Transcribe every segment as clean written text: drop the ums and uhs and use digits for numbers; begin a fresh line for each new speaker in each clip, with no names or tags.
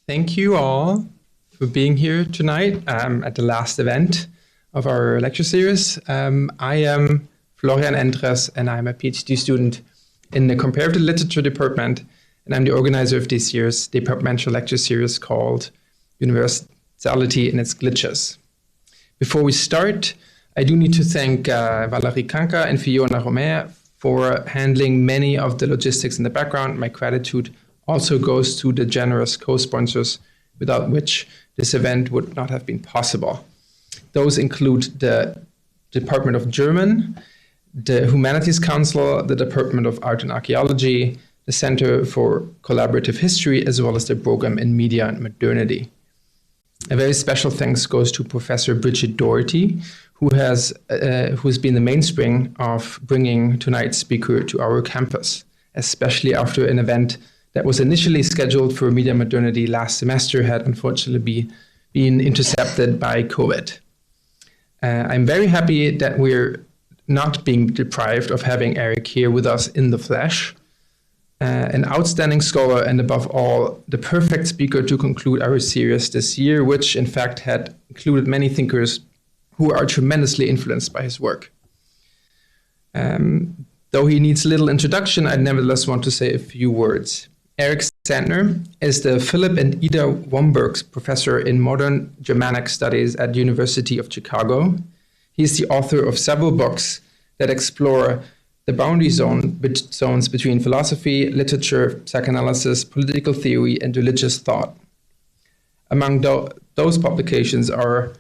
Thank you all for being here tonight at the last event of our lecture series. I am Florian Endres, and I'm a PhD student in the Comparative Literature department, and I'm the organizer of this year's departmental lecture series called Universality and its Glitches. Before we start, I do need to thank Valerie Kanka and Fiona Romer for handling many of the logistics in the background. My gratitude also goes to the generous co-sponsors, without which this event would not have been possible. Those include the Department of German, the Humanities Council, the Department of Art and Archaeology, the Center for Collaborative History, as well as the Program in Media and Modernity. A very special thanks goes to Professor Bridget Doherty, who's been the mainspring of bringing tonight's speaker to our campus, especially after an event that was initially scheduled for Media Modernity last semester had unfortunately been intercepted by COVID. I'm very happy that we're not being deprived of having Eric here with us in the flesh, an outstanding scholar and above all, the perfect speaker to conclude our series this year, which in fact had included many thinkers who are tremendously influenced by his work. Though he needs little introduction, I nevertheless want to say a few words. Eric Santner is the Philip and Ida Womberg Professor in Modern Germanic Studies at the University of Chicago. He is the author of several books that explore the boundary zones between philosophy, literature, psychoanalysis, political theory, and religious thought. Among those publications are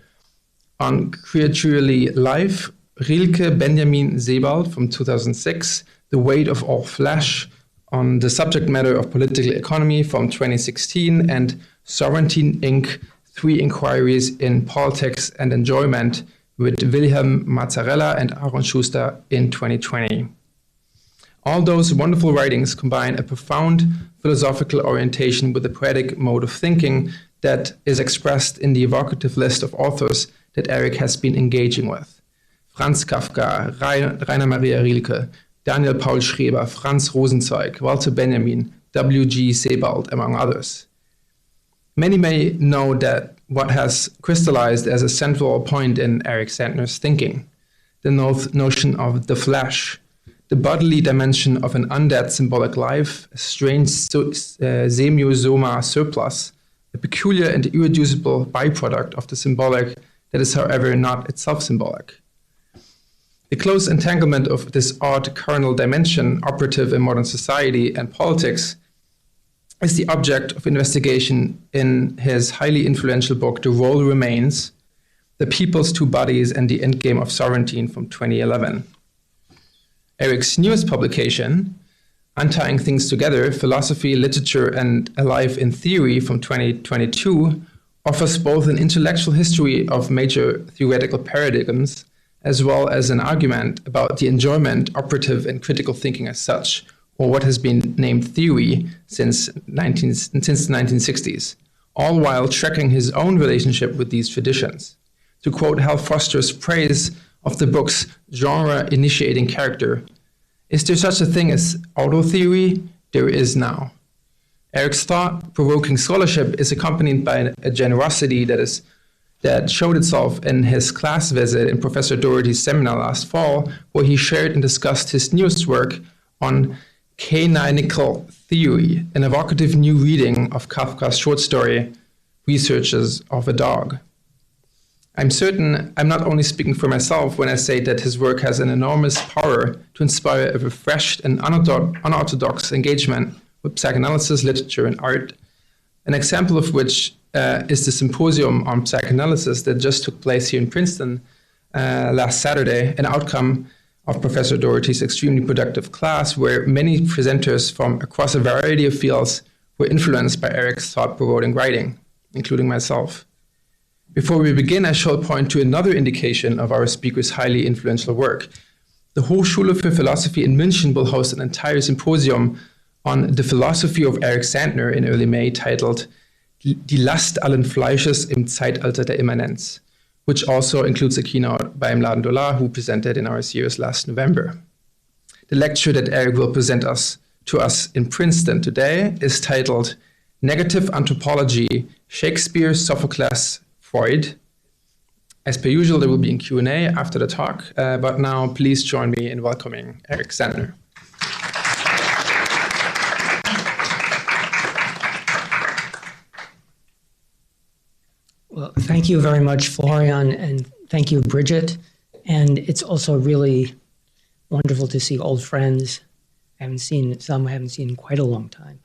On Creaturely Life, Rilke Benjamin Sebald from 2006, The Weight of All Flesh, on the subject matter of political economy from 2016, and Sovereignty, Inc., 3 Inquiries in Politics and Enjoyment with Wilhelm Mazzarella and Aaron Schuster in 2020. All those wonderful writings combine a profound philosophical orientation with a poetic mode of thinking that is expressed in the evocative list of authors that Eric has been engaging with. Franz Kafka, Rainer Maria Rilke, Daniel Paul Schreber, Franz Rosenzweig, Walter Benjamin, W.G. Sebald, among others. Many may know that what has crystallized as a central point in Eric Santner's thinking, the notion of the flesh, the bodily dimension of an undead symbolic life, a strange semiosoma surplus, a peculiar and irreducible byproduct of the symbolic that is, however, not itself symbolic. The close entanglement of this odd carnal dimension operative in modern society and politics is the object of investigation in his highly influential book, The Role Remains, The People's Two Bodies and the Endgame of Sovereignty from 2011. Eric's newest publication, Untying Things Together, Philosophy, Literature, and a Life in Theory from 2022, offers both an intellectual history of major theoretical paradigms as well as an argument about the enjoyment operative in critical thinking as such, or what has been named theory since the 1960s, all while tracking his own relationship with these traditions. To quote Hal Foster's praise of the book's genre-initiating character, "Is there such a thing as auto-theory? There is now." Eric's thought-provoking scholarship is accompanied by a generosity that showed itself in his class visit in Professor Doherty's seminar last fall, where he shared and discussed his newest work on caninical theory, an evocative new reading of Kafka's short story, Researches of a Dog. I'm certain I'm not only speaking for myself when I say that his work has an enormous power to inspire a refreshed and unorthodox engagement with psychoanalysis, literature, and art, an example of which is the symposium on psychoanalysis that just took place here in Princeton last Saturday, an outcome of Professor Doherty's extremely productive class, where many presenters from across a variety of fields were influenced by Eric's thought-provoking writing, including myself. Before we begin, I shall point to another indication of our speaker's highly influential work. The Hochschule für Philosophie in München will host an entire symposium on the philosophy of Eric Santner in early May, titled Die Last allen Fleisches im Zeitalter der Immanenz, which also includes a keynote by Mladen Dolar, who presented in our series last November. The lecture that Eric will present to us in Princeton today is titled Negative Anthropology, Shakespeare, Sophocles, Freud. As per usual, there will be a Q&A after the talk, but now please join me in welcoming Erik Santner.
Well, thank you very much, Florian, and thank you, Bridget. And it's also really wonderful to see old friends. I haven't seen in quite a long time.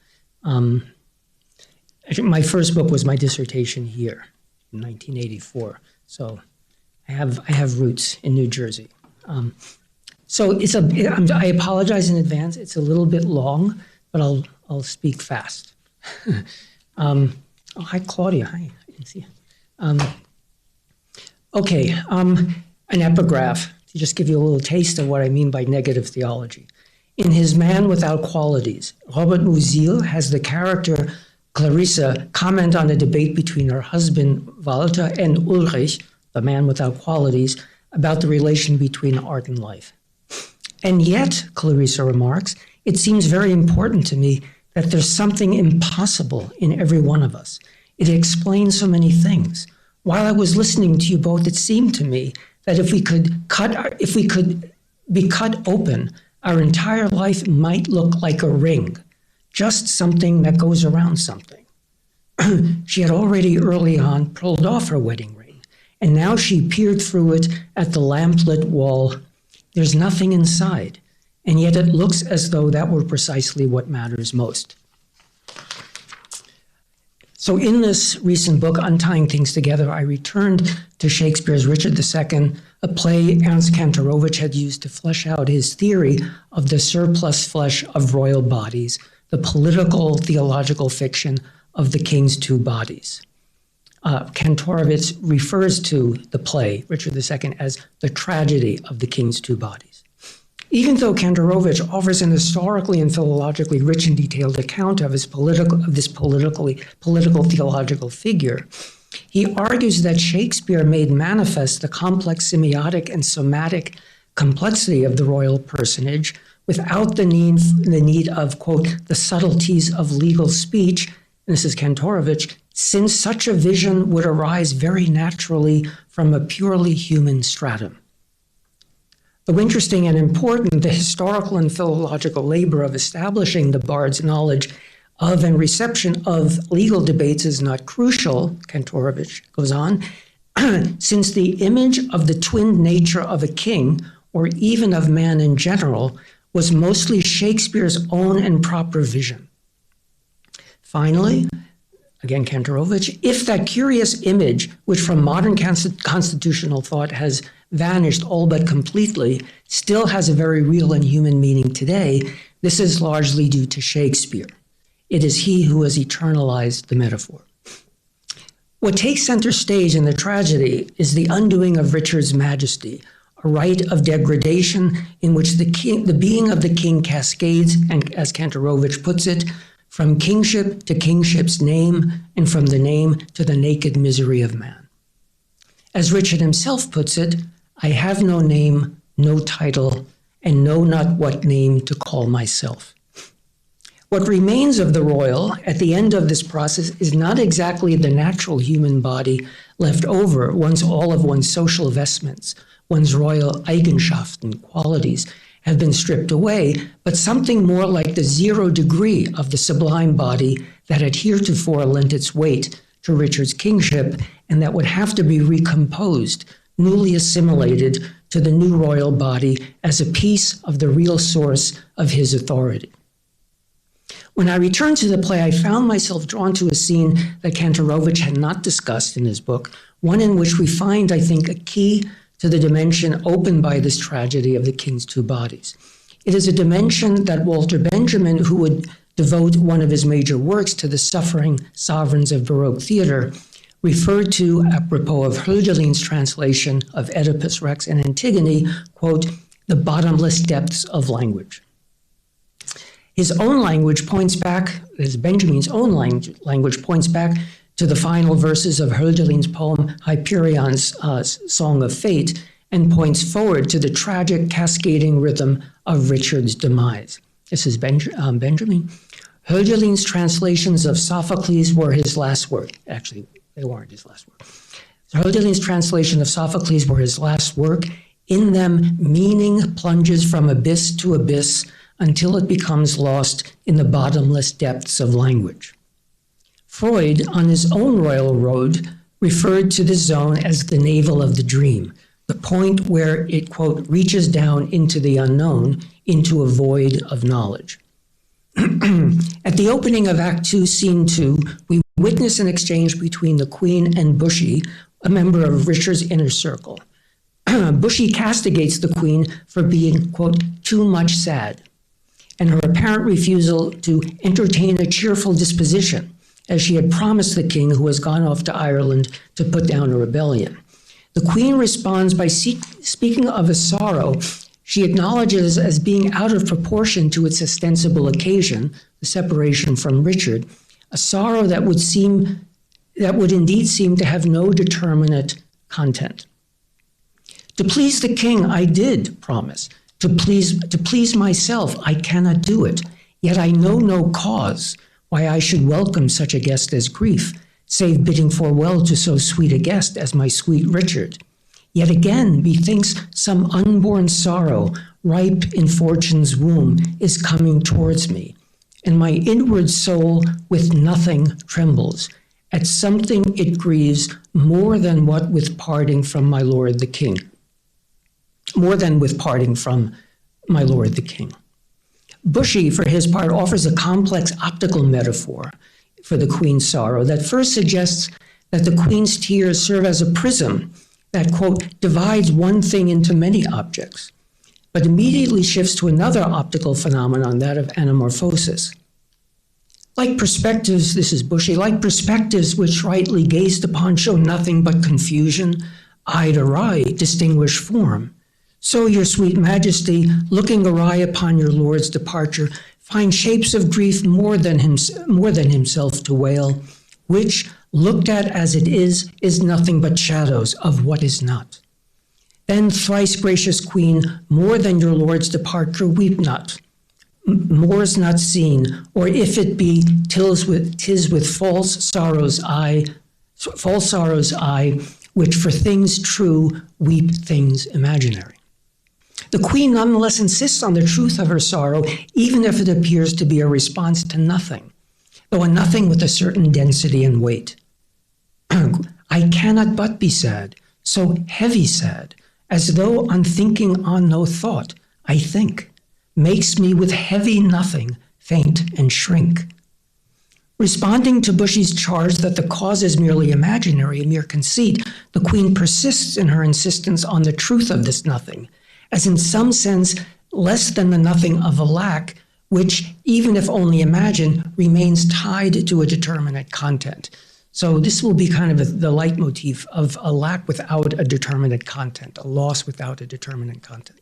Actually, my first book was my dissertation here in 1984. So I have roots in New Jersey. So I apologize in advance. It's a little bit long, but I'll speak fast. Oh, hi, Claudia. Hi, I didn't see you. Okay, an epigraph to just give you a little taste of what I mean by negative theology. In his Man Without Qualities, Robert Musil has the character Clarissa comment on a debate between her husband Walter and Ulrich, the man without qualities, about the relation between art and life. And yet, Clarissa remarks, it seems very important to me that there's something impossible in every one of us. It explains so many things. While I was listening to you both, it seemed to me that if we could be cut open, our entire life might look like a ring, just something that goes around something. She had already early on pulled off her wedding ring, and now she peered through it at the lamplit wall. There's nothing inside, and yet it looks as though that were precisely what matters most. So in this recent book, Untying Things Together, I returned to Shakespeare's Richard II, a play Ernst Kantorowicz had used to flesh out his theory of the surplus flesh of royal bodies, the political theological fiction of the king's two bodies. Kantorowicz refers to the play, Richard II, as the tragedy of the king's two bodies. Even though Kantorowicz offers an historically and philologically rich and detailed account of this political theological figure, he argues that Shakespeare made manifest the complex semiotic and somatic complexity of the royal personage without the need of, quote, the subtleties of legal speech, and this is Kantorowicz, since such a vision would arise very naturally from a purely human stratum. Though interesting and important, the historical and philological labor of establishing the bard's knowledge of and reception of legal debates is not crucial, Kantorowicz goes on, since the image of the twin nature of a king, or even of man in general, was mostly Shakespeare's own and proper vision. Finally, again Kantorowicz, if that curious image, which from modern constitutional thought has vanished all but completely, still has a very real and human meaning today, this is largely due to Shakespeare. It is he who has eternalized the metaphor. What takes center stage in the tragedy is the undoing of Richard's majesty, a rite of degradation in which the being of the king cascades, and as Kantorowicz puts it, from kingship to kingship's name, and from the name to the naked misery of man. As Richard himself puts it, I have no name, no title, and know not what name to call myself. What remains of the royal at the end of this process is not exactly the natural human body left over once all of one's social vestments, one's royal Eigenschaften, qualities, have been stripped away, but something more like the 0 degree of the sublime body that had heretofore lent its weight to Richard's kingship and that would have to be recomposed, newly assimilated to the new royal body as a piece of the real source of his authority. When I returned to the play, I found myself drawn to a scene that Kantorowicz had not discussed in his book, one in which we find, I think, a key to the dimension opened by this tragedy of the king's two bodies. It is a dimension that Walter Benjamin, who would devote one of his major works to the suffering sovereigns of Baroque theater, referred to apropos of Hölderlin's translation of Oedipus Rex and Antigone, quote, the bottomless depths of language. His own language points back, as Benjamin's own language points back to the final verses of Hölderlin's poem Hyperion's Song of Fate, and points forward to the tragic cascading rhythm of Richard's demise. This is Benjamin. Hölderlin's translations of Sophocles were his last work. Actually, they weren't his last work. Hölderlin's translation of Sophocles were his last work. In them, meaning plunges from abyss to abyss until it becomes lost in the bottomless depths of language. Freud, on his own royal road, referred to this zone as the navel of the dream, the point where it, quote, reaches down into the unknown, into a void of knowledge. At the opening of Act 2, Scene 2, we witness an exchange between the Queen and Bushy, a member of Richard's inner circle. Bushy castigates the Queen for being, quote, too much sad, and her apparent refusal to entertain a cheerful disposition, as she had promised the king who has gone off to Ireland to put down a rebellion. The Queen responds by speaking of a sorrow she acknowledges as being out of proportion to its ostensible occasion, the separation from Richard, a sorrow that would indeed seem to have no determinate content. To please the king, I did promise. To please myself, I cannot do it. Yet I know no cause why I should welcome such a guest as grief, save bidding farewell to so sweet a guest as my sweet Richard. Yet again, methinks some unborn sorrow, ripe in fortune's womb, is coming towards me, and my inward soul with nothing trembles. At something it grieves more than what with parting from my lord the king. More than with parting from my lord the king. Bushy, for his part, offers a complex optical metaphor for the Queen's sorrow that first suggests that the Queen's tears serve as a prism that, quote, divides one thing into many objects, but immediately shifts to another optical phenomenon, that of anamorphosis. Like perspectives, this is Bushy, like perspectives which rightly gazed upon show nothing but confusion, eye to eye distinguish form. So your sweet majesty, looking awry upon your lord's departure, finds shapes of grief more than himself to wail, which, looked at as it is nothing but shadows of what is not. Then, thrice gracious queen, more than your lord's departure, weep not. More is not seen, or if it be, 'tis with false sorrow's eye, which for things true weep things imaginary. The Queen nonetheless insists on the truth of her sorrow, even if it appears to be a response to nothing, though a nothing with a certain density and weight. I cannot but be sad, so heavy sad, as though on thinking on no thought, I think, makes me with heavy nothing faint and shrink. Responding to Bushy's charge that the cause is merely imaginary, a mere conceit, the Queen persists in her insistence on the truth of this nothing, as in some sense less than the nothing of a lack, which, even if only imagined, remains tied to a determinate content. So this will be kind of the leitmotif of a lack without a determinate content, a loss without a determinate content.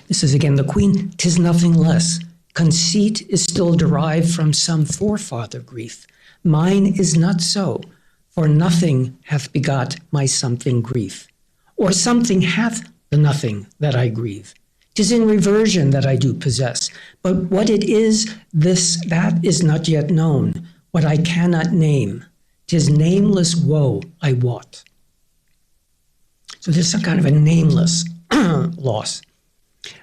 This is again the Queen, 'tis nothing less. Conceit is still derived from some forefather grief. Mine is not so, for nothing hath begot my something grief. Or something hath the nothing that I grieve. 'Tis in reversion that I do possess, but what it is, that is not yet known, what I cannot name. 'Tis nameless woe I wot. So there's some kind of a nameless loss.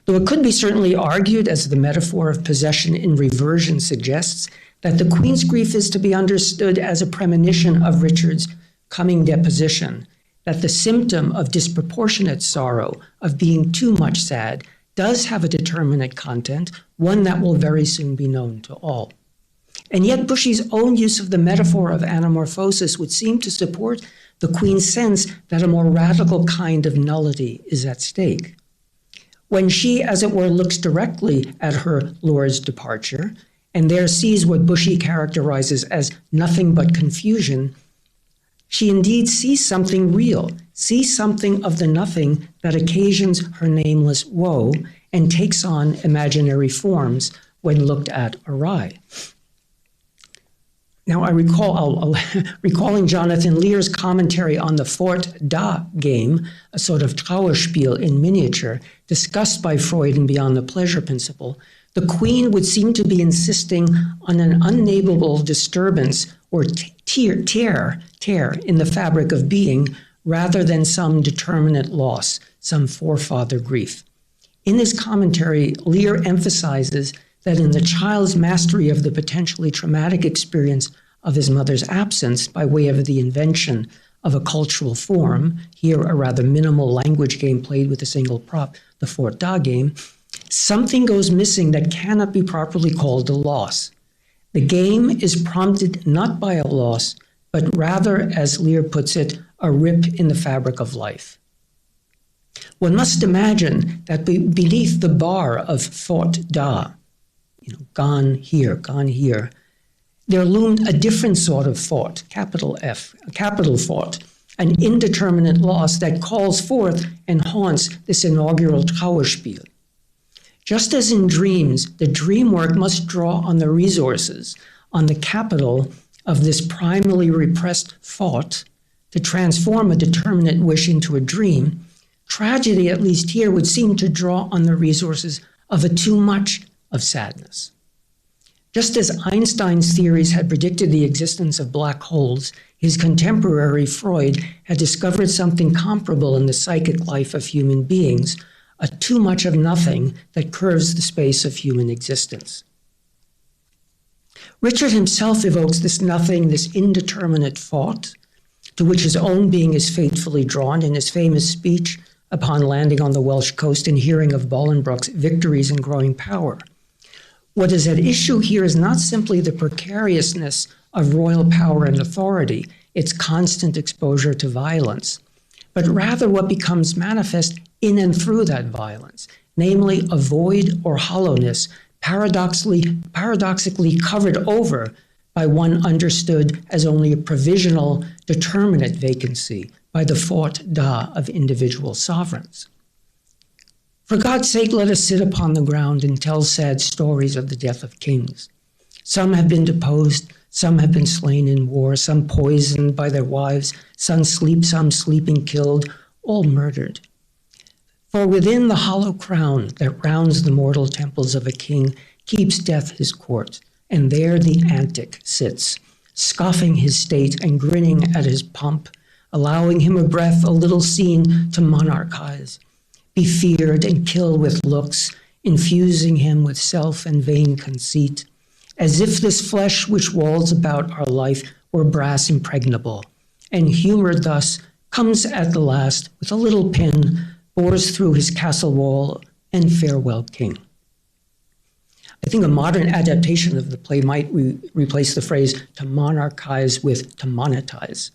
Though it could be certainly argued, as the metaphor of possession in reversion suggests, that the Queen's grief is to be understood as a premonition of Richard's coming deposition, that the symptom of disproportionate sorrow, of being too much sad, does have a determinate content, one that will very soon be known to all. And yet Bushy's own use of the metaphor of anamorphosis would seem to support the Queen's sense that a more radical kind of nullity is at stake. When she, as it were, looks directly at her lord's departure, and there sees what Bushy characterizes as nothing but confusion, she indeed sees something real, sees something of the nothing that occasions her nameless woe and takes on imaginary forms when looked at awry. Now, recalling Jonathan Lear's commentary on the Fort Da game, a sort of Trauerspiel in miniature, discussed by Freud in Beyond the Pleasure Principle, The queen would seem to be insisting on an unnameable disturbance or tear in the fabric of being rather than some determinate loss, some forefather grief. In his commentary, Lear emphasizes that in the child's mastery of the potentially traumatic experience of his mother's absence by way of the invention of a cultural form, here a rather minimal language game played with a single prop, the Fort Da game, something goes missing that cannot be properly called a loss. The game is prompted not by a loss, but rather, as Lear puts it, a rip in the fabric of life. One must imagine that beneath the bar of Fort Da, gone here, there loomed a different sort of thought, capital F, a capital thought, an indeterminate loss that calls forth and haunts this inaugural Trauerspiel. Just as in dreams, the dream work must draw on the resources, on the capital of this primally repressed thought to transform a determinate wish into a dream, tragedy, at least here, would seem to draw on the resources of a too much of sadness. Just as Einstein's theories had predicted the existence of black holes, his contemporary Freud had discovered something comparable in the psychic life of human beings, a too much of nothing that curves the space of human existence. Richard himself evokes this nothing, this indeterminate thought, to which his own being is faithfully drawn in his famous speech upon landing on the Welsh coast and hearing of Bolingbroke's victories and growing power. What is at issue here is not simply the precariousness of royal power and authority, its constant exposure to violence, but rather what becomes manifest in and through that violence, namely a void or hollowness paradoxically covered over by one understood as only a provisional, determinate vacancy by the Fort Da of individual sovereigns. For God's sake, let us sit upon the ground and tell sad stories of the death of kings. Some have been deposed, some have been slain in war, some poisoned by their wives, some sleeping killed, all murdered. For within the hollow crown that rounds the mortal temples of a king keeps death his court, and there the antic sits, scoffing his state and grinning at his pomp, allowing him a breath, a little scene to monarchize, be feared and kill with looks, infusing him with self and vain conceit, as if this flesh which walls about our life were brass impregnable, and humored thus comes at the last with a little pin, bores through his castle wall, and farewell king. I think a modern adaptation of the play might replace the phrase to monarchize with to monetize.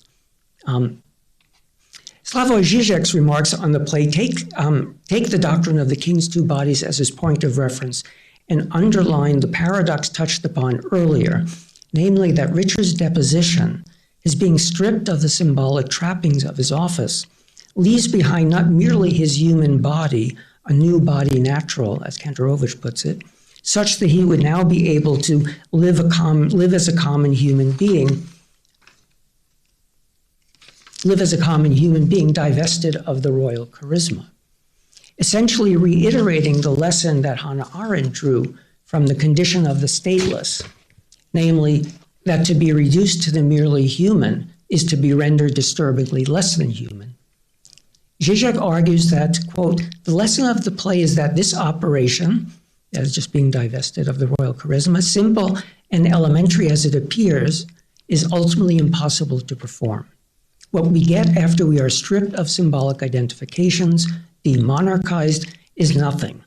Slavoj Žižek's remarks on the play take the doctrine of the king's two bodies as his point of reference and underline the paradox touched upon earlier, namely that Richard's deposition, his being stripped of the symbolic trappings of his office, leaves behind not merely his human body, a new body natural, as Kantorovich puts it, such that he would now be able to live as a common human being divested of the royal charisma, essentially reiterating the lesson that Hannah Arendt drew from the condition of the stateless, namely that to be reduced to the merely human is to be rendered disturbingly less than human. Žižek argues that, quote, the lesson of the play is that this operation, that is just being divested of the royal charisma, simple and elementary as it appears, is ultimately impossible to perform. What we get after we are stripped of symbolic identifications, demonarchized, is nothing.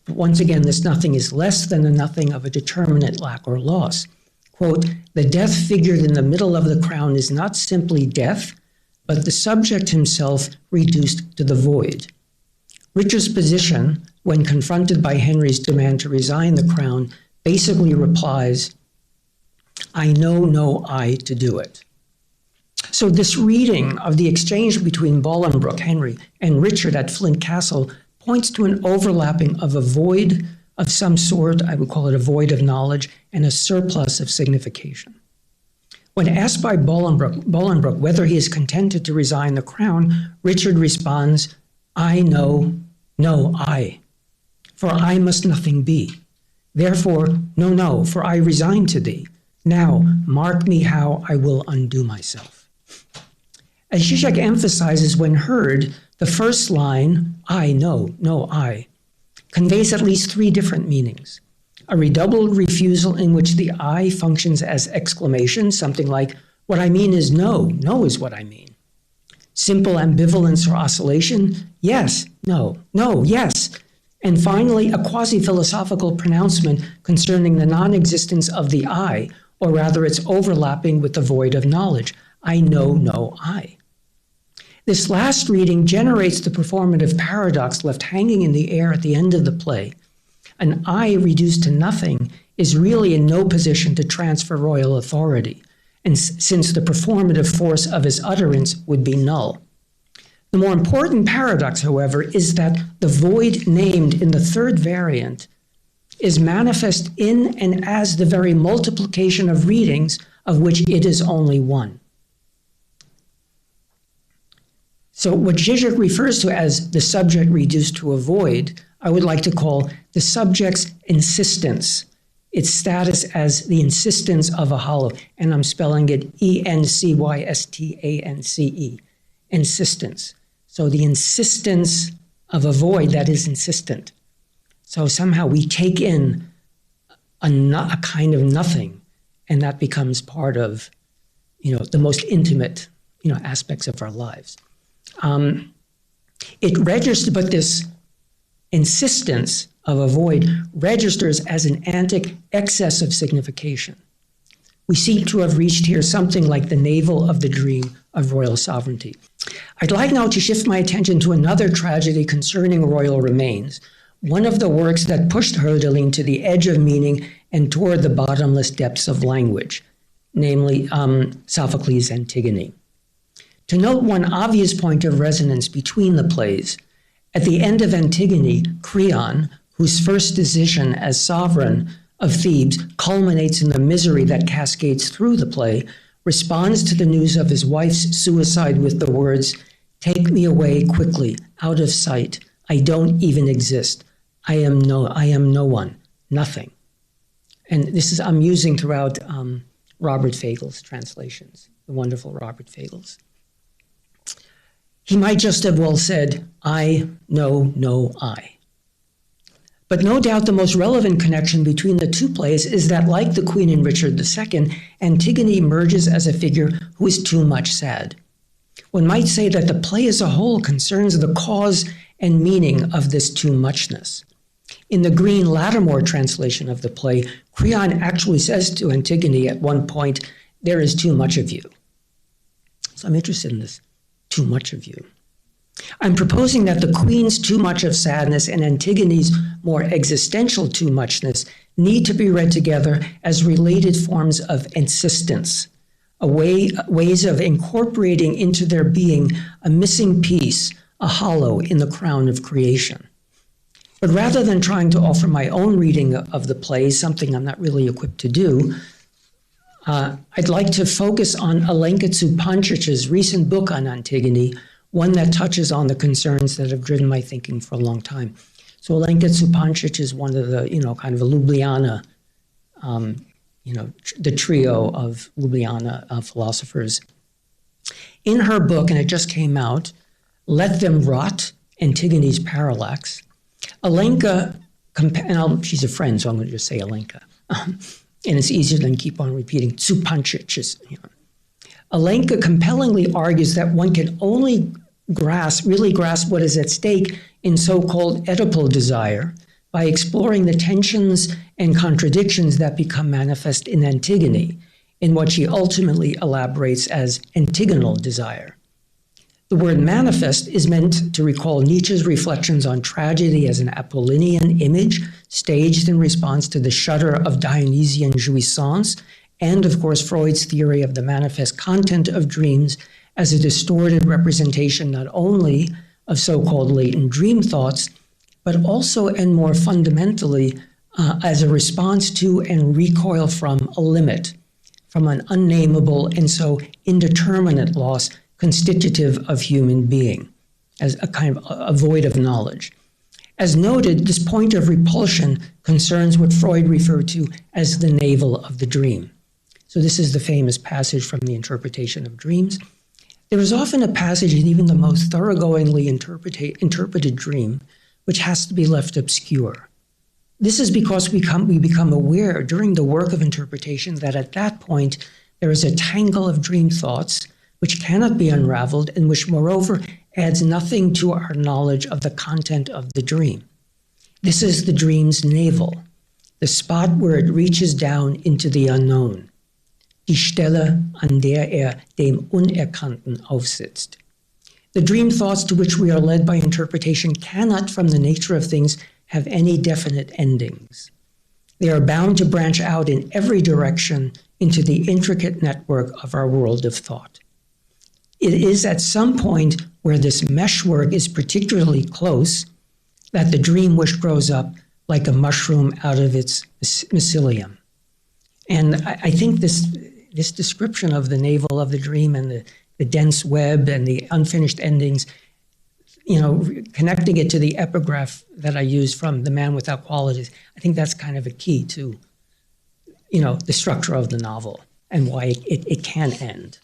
But once again, this nothing is less than the nothing of a determinate lack or loss. Quote, the death figured in the middle of the crown is not simply death, but the subject himself reduced to the void. Richard's position, when confronted by Henry's demand to resign the crown, basically replies, I know no I to do it. So this reading of the exchange between Bolingbroke, Henry, and Richard at Flint Castle points to an overlapping of a void of some sort, I would call it a void of knowledge, and a surplus of signification. When asked by Bolingbroke whether he is contented to resign the crown, Richard responds, I know no I. for I must nothing be. Therefore, no, for I resign to thee. Now, mark me how I will undo myself. As Zizek emphasizes when heard, the first line, I, no, I, conveys at least three different meanings. A redoubled refusal in which the I functions as exclamation, something like, what I mean is no is what I mean. Simple ambivalence or oscillation, yes, no, yes. And finally, a quasi-philosophical pronouncement concerning the non-existence of the I, or rather its overlapping with the void of knowledge. I know no I. This last reading generates the performative paradox left hanging in the air at the end of the play. An I reduced to nothing is really in no position to transfer royal authority, and since the performative force of his utterance would be null. The more important paradox, however, is that the void named in the third variant is manifest in and as the very multiplication of readings of which it is only one. So what Zizek refers to as the subject reduced to a void, I would like to call the subject's insistence, its status as the insistence of a hollow, and I'm spelling it E-N-C-Y-S-T-A-N-C-E, insistence. So the insistence of a void that is insistent. So somehow we take in a kind of nothing, and that becomes part of, the most intimate, aspects of our lives. It registers, but this insistence of a void registers as an antic excess of signification. We seem to have reached here something like the navel of the dream of royal sovereignty. I'd like now to shift my attention to another tragedy concerning royal remains, one of the works that pushed Hölderlin to the edge of meaning and toward the bottomless depths of language, namely Sophocles' Antigone. To note one obvious point of resonance between the plays, at the end of Antigone, Creon, whose first decision as sovereign of Thebes culminates in the misery that cascades through the play, responds to the news of his wife's suicide with the words, "Take me away quickly, out of sight. I don't even exist. I am no one, nothing." And I'm using throughout Robert Fagel's translations, the wonderful Robert Fagel's. He might just have well said, I know no I. But no doubt the most relevant connection between the two plays is that, like the Queen in Richard II, Antigone emerges as a figure who is too much sad. One might say that the play as a whole concerns the cause and meaning of this too muchness. In the Green Lattimore translation of the play, Creon actually says to Antigone at one point, "There is too much of you." So I'm interested in this, too much of you. I'm proposing that the Queen's too much of sadness and Antigone's more existential too muchness need to be read together as related forms of insistence, ways of incorporating into their being a missing piece, a hollow in the crown of creation. But rather than trying to offer my own reading of the play, something I'm not really equipped to do, I'd like to focus on Alenka Zupancic's recent book on Antigone, one that touches on the concerns that have driven my thinking for a long time. So Alenka Zupancic is one of the, kind of a Ljubljana, the trio of Ljubljana philosophers. In her book, and it just came out, Let Them Rot, Antigone's Parallax, Alenka, she's a friend, so I'm going to just say Alenka, and it's easier than keep on repeating Zupancic. Alenka compellingly argues that one can only really grasp what is at stake in so-called Oedipal desire by exploring the tensions and contradictions that become manifest in Antigone, in what she ultimately elaborates as antigonal desire. The word manifest is meant to recall Nietzsche's reflections on tragedy as an Apollinian image staged in response to the shudder of Dionysian jouissance, and of course Freud's theory of the manifest content of dreams as a distorted representation not only of so-called latent dream thoughts, but also and more fundamentally as a response to and recoil from a limit, from an unnameable and so indeterminate loss constitutive of human being, as a kind of a void of knowledge. As noted, this point of repulsion concerns what Freud referred to as the navel of the dream. So this is the famous passage from the Interpretation of Dreams. There is often a passage in even the most thoroughgoingly interpreted dream which has to be left obscure. This is because we become aware during the work of interpretation that at that point there is a tangle of dream thoughts which cannot be unraveled and which, moreover, adds nothing to our knowledge of the content of the dream. This is the dream's navel, the spot where it reaches down into the unknown. Die Stelle, an der dem Unerkannten aufsitzt. The dream thoughts to which we are led by interpretation cannot, from the nature of things, have any definite endings. They are bound to branch out in every direction into the intricate network of our world of thought. It is at some point where this meshwork is particularly close that the dream wish grows up like a mushroom out of its mycelium. And I think this description of the navel of the dream and the dense web and the unfinished endings, connecting it to the epigraph that I used from The Man Without Qualities, I think that's kind of a key to, the structure of the novel and why it can end.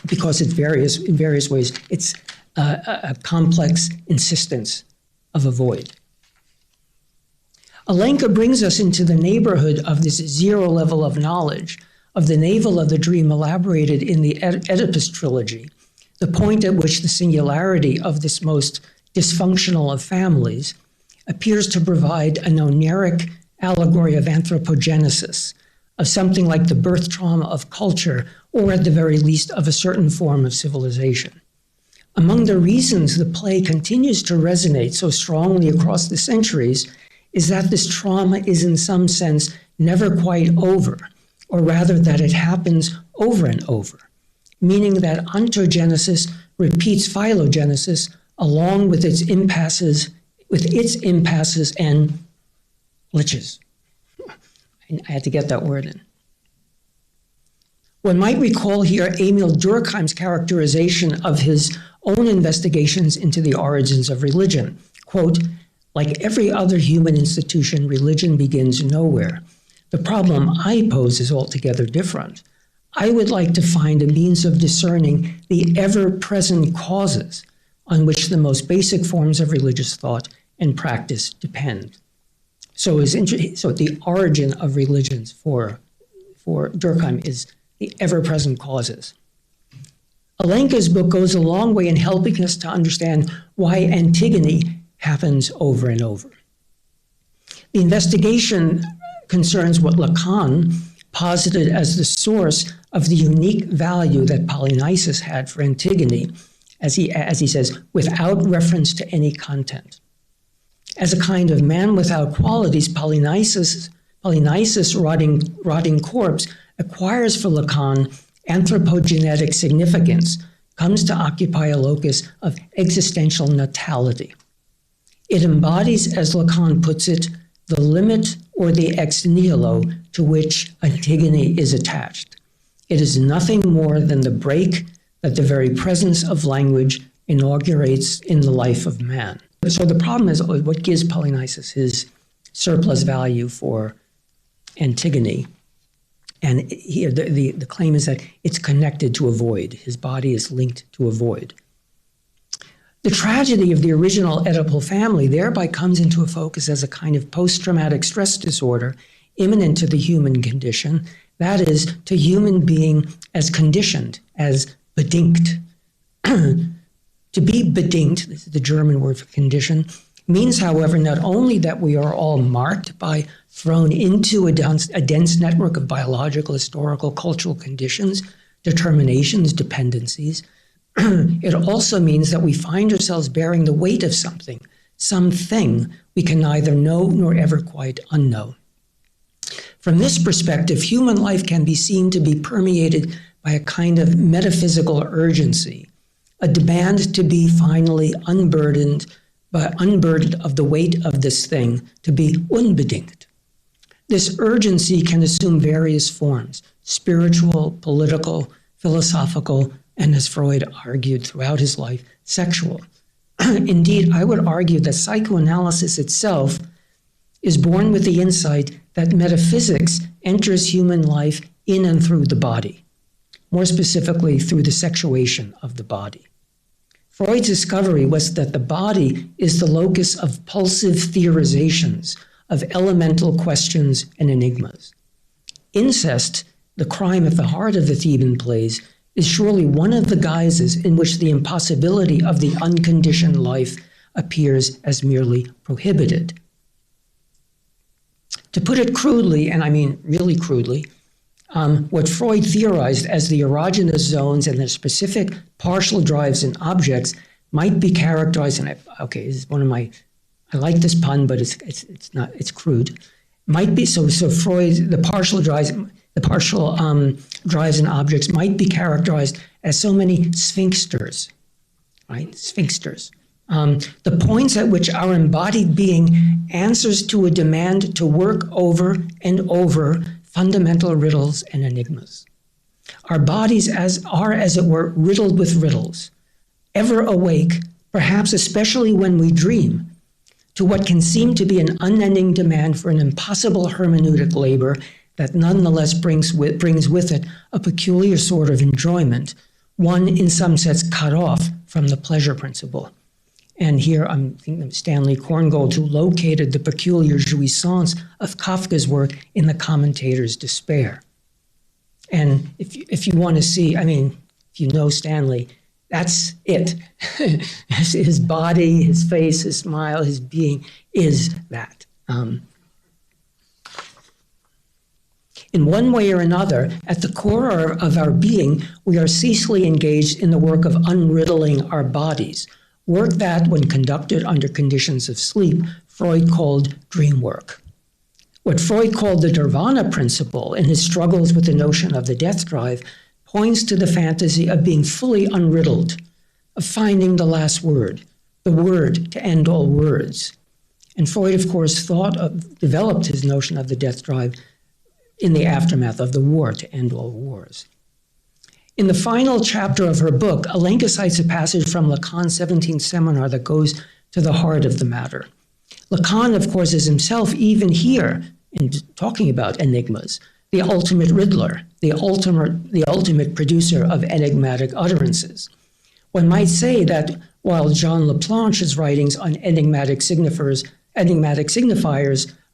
Because in various ways, it's a complex insistence of a void. Alenka brings us into the neighborhood of this zero level of knowledge, of the navel of the dream elaborated in the Oedipus trilogy, the point at which the singularity of this most dysfunctional of families appears to provide an oniric allegory of anthropogenesis, of something like the birth trauma of culture, or at the very least of a certain form of civilization. Among the reasons the play continues to resonate so strongly across the centuries is that this trauma is in some sense never quite over, or rather that it happens over and over, meaning that ontogenesis repeats phylogenesis along with its impasses and glitches. I had to get that word in. One might recall here Emil Durkheim's characterization of his own investigations into the origins of religion. Quote, "Like every other human institution, religion begins nowhere. The problem I pose is altogether different. I would like to find a means of discerning the ever-present causes on which the most basic forms of religious thought and practice depend." So the origin of religions for Durkheim is the ever-present causes. Alenka's book goes a long way in helping us to understand why Antigone happens over and over. The investigation concerns what Lacan posited as the source of the unique value that Polynices had for Antigone, as he says, without reference to any content. As a kind of man without qualities, Polynices' rotting corpse acquires for Lacan anthropogenetic significance, comes to occupy a locus of existential natality. It embodies, as Lacan puts it, the limit or the ex nihilo to which Antigone is attached. It is nothing more than the break that the very presence of language inaugurates in the life of man. So the problem is what gives Polynices his surplus value for Antigone. And here the claim is that it's connected to a void. His body is linked to a void. The tragedy of the original Oedipal family thereby comes into a focus as a kind of post-traumatic stress disorder imminent to the human condition, that is, to human being as conditioned, as bedingt. To be bedingt, this is the German word for condition, means, however, not only that we are all marked by, thrown into a dense network of biological, historical, cultural conditions, determinations, dependencies, it also means that we find ourselves bearing the weight of something we can neither know nor ever quite unknow. From this perspective, human life can be seen to be permeated by a kind of metaphysical urgency, a demand to be finally unburdened of the weight of this thing, to be unbedingt. This urgency can assume various forms: spiritual, political, philosophical, and, as Freud argued throughout his life, sexual. Indeed, I would argue that psychoanalysis itself is born with the insight that metaphysics enters human life in and through the body, more specifically through the sexuation of the body. Freud's discovery was that the body is the locus of pulsive theorizations, of elemental questions and enigmas. Incest, the crime at the heart of the Theban plays, is surely one of the guises in which the impossibility of the unconditioned life appears as merely prohibited. To put it crudely, and I mean really crudely, what Freud theorized as the erogenous zones and their specific partial drives in objects might be characterized, and okay, this is one of my, I like this pun, but it's not, it's crude. Might be, so Freud, the partial drives in objects might be characterized as so many sphinxters, right? Sphinxters. The points at which our embodied being answers to a demand to work over and over fundamental riddles and enigmas. Our bodies are, as it were, riddled with riddles, ever awake, perhaps especially when we dream, to what can seem to be an unending demand for an impossible hermeneutic labor that nonetheless brings with it a peculiar sort of enjoyment, one in some sense cut off from the pleasure principle. And here I'm thinking of Stanley Korngold, who located the peculiar jouissance of Kafka's work in the commentator's despair. And if you want to see, I mean, if you know Stanley, that's it. His body, his face, his smile, his being is that. In one way or another, at the core of our being, we are ceaselessly engaged in the work of unriddling our bodies, work that, when conducted under conditions of sleep, Freud called dream work. What Freud called the nirvana principle in his struggles with the notion of the death drive points to the fantasy of being fully unriddled, of finding the last word, the word to end all words. And Freud, of course, developed his notion of the death drive in the aftermath of the war, to end all wars. In the final chapter of her book, Alenka cites a passage from Lacan's 17th seminar that goes to the heart of the matter. Lacan, of course, is himself, even here, in talking about enigmas, the ultimate riddler, the ultimate producer of enigmatic utterances. One might say that while John Laplanche's writings on enigmatic signifiers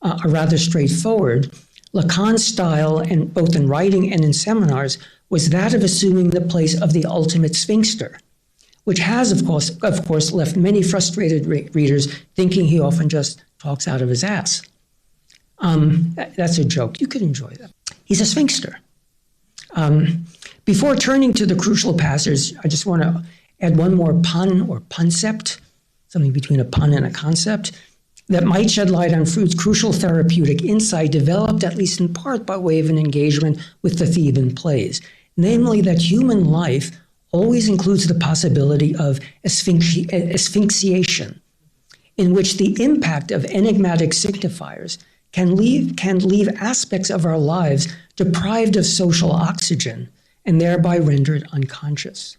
are rather straightforward, Lacan's style, and both in writing and in seminars, was that of assuming the place of the ultimate sphinxter, which has, of course, left many frustrated readers thinking he often just talks out of his ass. That's a joke. You could enjoy that. He's a sphinxter. Before turning to the crucial passage, I just want to add one more pun or puncept, something between a pun and a concept, that might shed light on Freud's crucial therapeutic insight developed at least in part by way of an engagement with the Theban plays, namely that human life always includes the possibility of asphyxiation, in which the impact of enigmatic signifiers can leave aspects of our lives deprived of social oxygen and thereby rendered unconscious.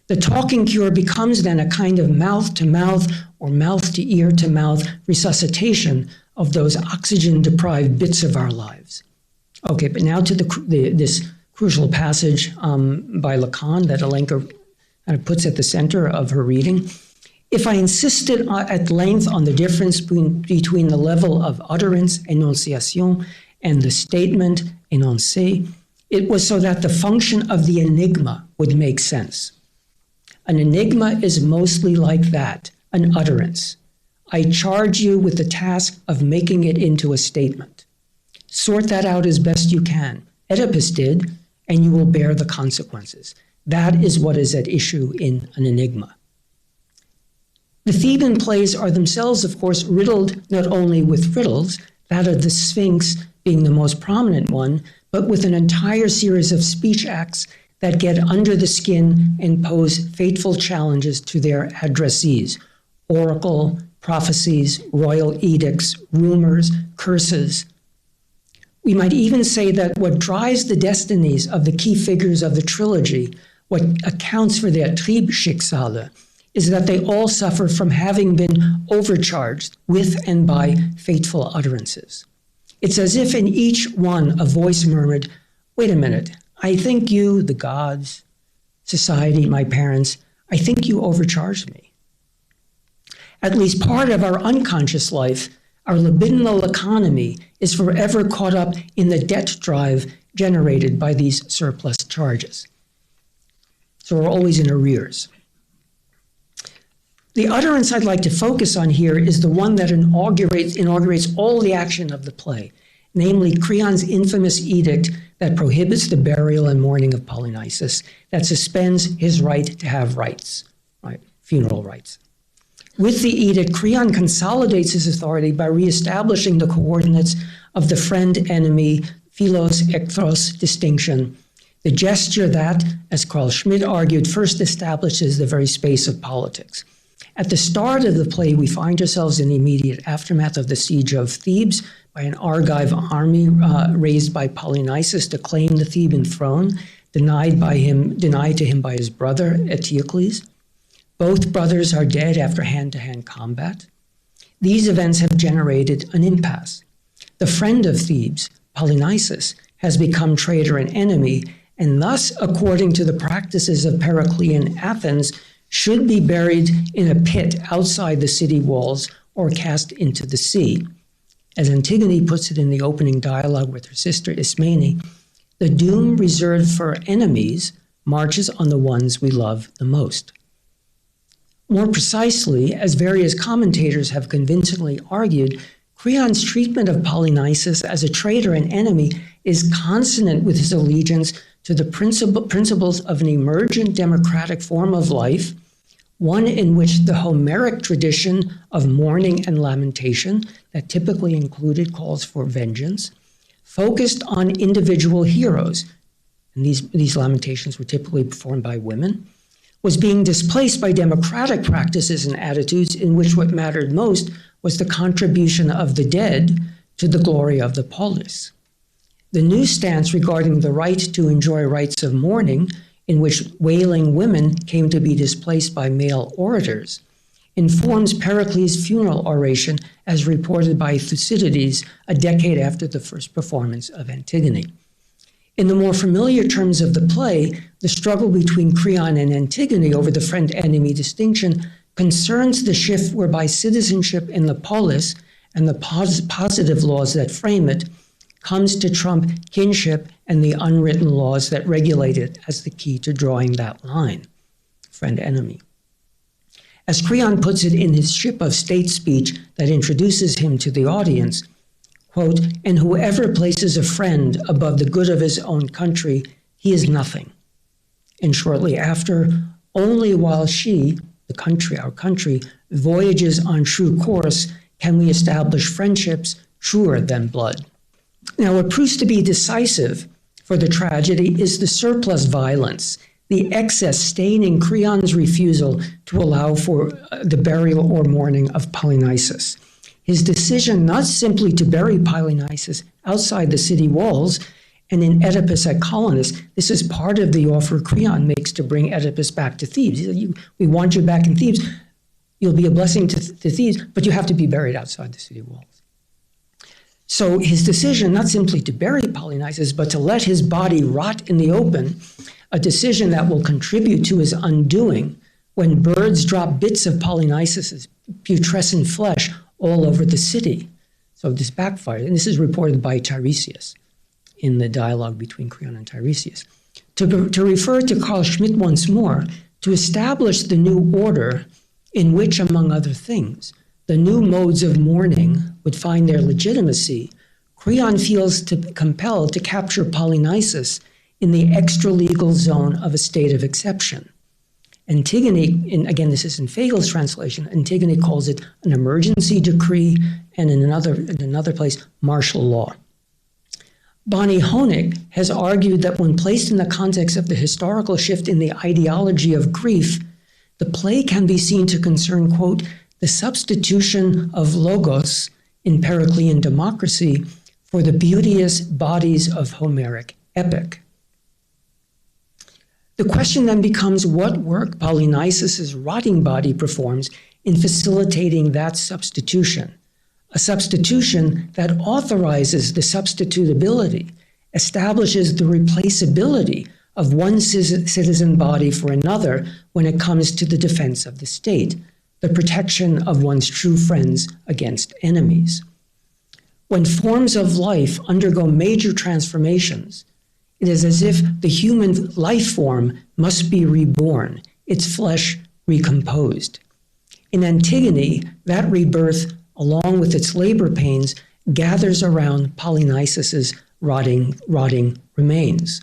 The talking cure becomes then a kind of mouth-to-mouth or mouth-to-ear-to-mouth resuscitation of those oxygen-deprived bits of our lives. Okay, but now to this crucial passage by Lacan that Alenka puts at the center of her reading. If I insisted at length on the difference between the level of utterance, énonciation, and the statement, énoncé, it was so that the function of the enigma would make sense. An enigma is mostly like that, an utterance. I charge you with the task of making it into a statement. Sort that out as best you can. Oedipus did, and you will bear the consequences. That is what is at issue in an enigma. The Theban plays are themselves, of course, riddled not only with riddles, that of the Sphinx being the most prominent one, but with an entire series of speech acts that get under the skin and pose fateful challenges to their addressees: oracle, prophecies, royal edicts, rumors, curses. We might even say that what drives the destinies of the key figures of the trilogy, what accounts for their Triebschicksale, is that they all suffer from having been overcharged with and by fateful utterances. It's as if in each one a voice murmured, "Wait a minute, I think you, the gods, society, my parents, I think you overcharged me." At least part of our unconscious life, our libidinal economy, is forever caught up in the debt drive generated by these surplus charges. So we're always in arrears. The utterance I'd like to focus on here is the one that inaugurates all the action of the play, namely Creon's infamous edict that prohibits the burial and mourning of Polynices, that suspends his right to have rights, right, funeral rights. With the edict, Creon consolidates his authority by reestablishing the coordinates of the friend-enemy, philos-echthros distinction, the gesture that, as Carl Schmitt argued, first establishes the very space of politics. At the start of the play, we find ourselves in the immediate aftermath of the siege of Thebes by an Argive army raised by Polynices to claim the Theban throne, denied to him by his brother Eteocles. Both brothers are dead after hand-to-hand combat. These events have generated an impasse. The friend of Thebes, Polynices, has become traitor and enemy, and thus, according to the practices of Periclean Athens, should be buried in a pit outside the city walls or cast into the sea. As Antigone puts it in the opening dialogue with her sister Ismene, the doom reserved for enemies marches on the ones we love the most. More precisely, as various commentators have convincingly argued, Creon's treatment of Polynices as a traitor and enemy is consonant with his allegiance to the principles of an emergent democratic form of life, one in which the Homeric tradition of mourning and lamentation, that typically included calls for vengeance, focused on individual heroes, and these lamentations were typically performed by women, was being displaced by democratic practices and attitudes in which what mattered most was the contribution of the dead to the glory of the polis. The new stance regarding the right to enjoy rites of mourning, in which wailing women came to be displaced by male orators, informs Pericles' funeral oration as reported by Thucydides a decade after the first performance of Antigone. In the more familiar terms of the play, the struggle between Creon and Antigone over the friend-enemy distinction concerns the shift whereby citizenship in the polis and the positive laws that frame it comes to trump kinship and the unwritten laws that regulate it as the key to drawing that line, friend-enemy. As Creon puts it in his Ship of State speech that introduces him to the audience, quote, "And whoever places a friend above the good of his own country, he is nothing." And shortly after, "Only while she," the country, our country, "voyages on true course, can we establish friendships truer than blood." Now, what proves to be decisive for the tragedy is the surplus violence, the excess staining Creon's refusal to allow for the burial or mourning of Polynices. His decision not simply to bury Polynices outside the city walls and in Oedipus at Colonus, this is part of the offer Creon makes to bring Oedipus back to Thebes. He said, "We want you back in Thebes. You'll be a blessing to Thebes, but you have to be buried outside the city walls." So his decision not simply to bury Polynices, but to let his body rot in the open, a decision that will contribute to his undoing when birds drop bits of Polynices' putrescent flesh all over the city. So this backfired, and this is reported by Tiresias in the dialogue between Creon and Tiresias. To refer to Carl Schmitt once more, to establish the new order in which, among other things, the new modes of mourning would find their legitimacy, Creon feels compelled to capture Polynices in the extra-legal zone of a state of exception. Antigone, and again, this is in Fegel's translation, Antigone calls it an emergency decree, and in another place, martial law. Bonnie Honig has argued that when placed in the context of the historical shift in the ideology of grief, the play can be seen to concern, quote, the substitution of logos in Periclean democracy for the beauteous bodies of Homeric epic. The question then becomes what work Polynices's rotting body performs in facilitating that substitution, a substitution that authorizes the substitutability, establishes the replaceability of one citizen body for another when it comes to the defense of the state, the protection of one's true friends against enemies. When forms of life undergo major transformations, it is as if the human life form must be reborn, its flesh recomposed. In Antigone, that rebirth, along with its labor pains, gathers around Polynices's rotting remains.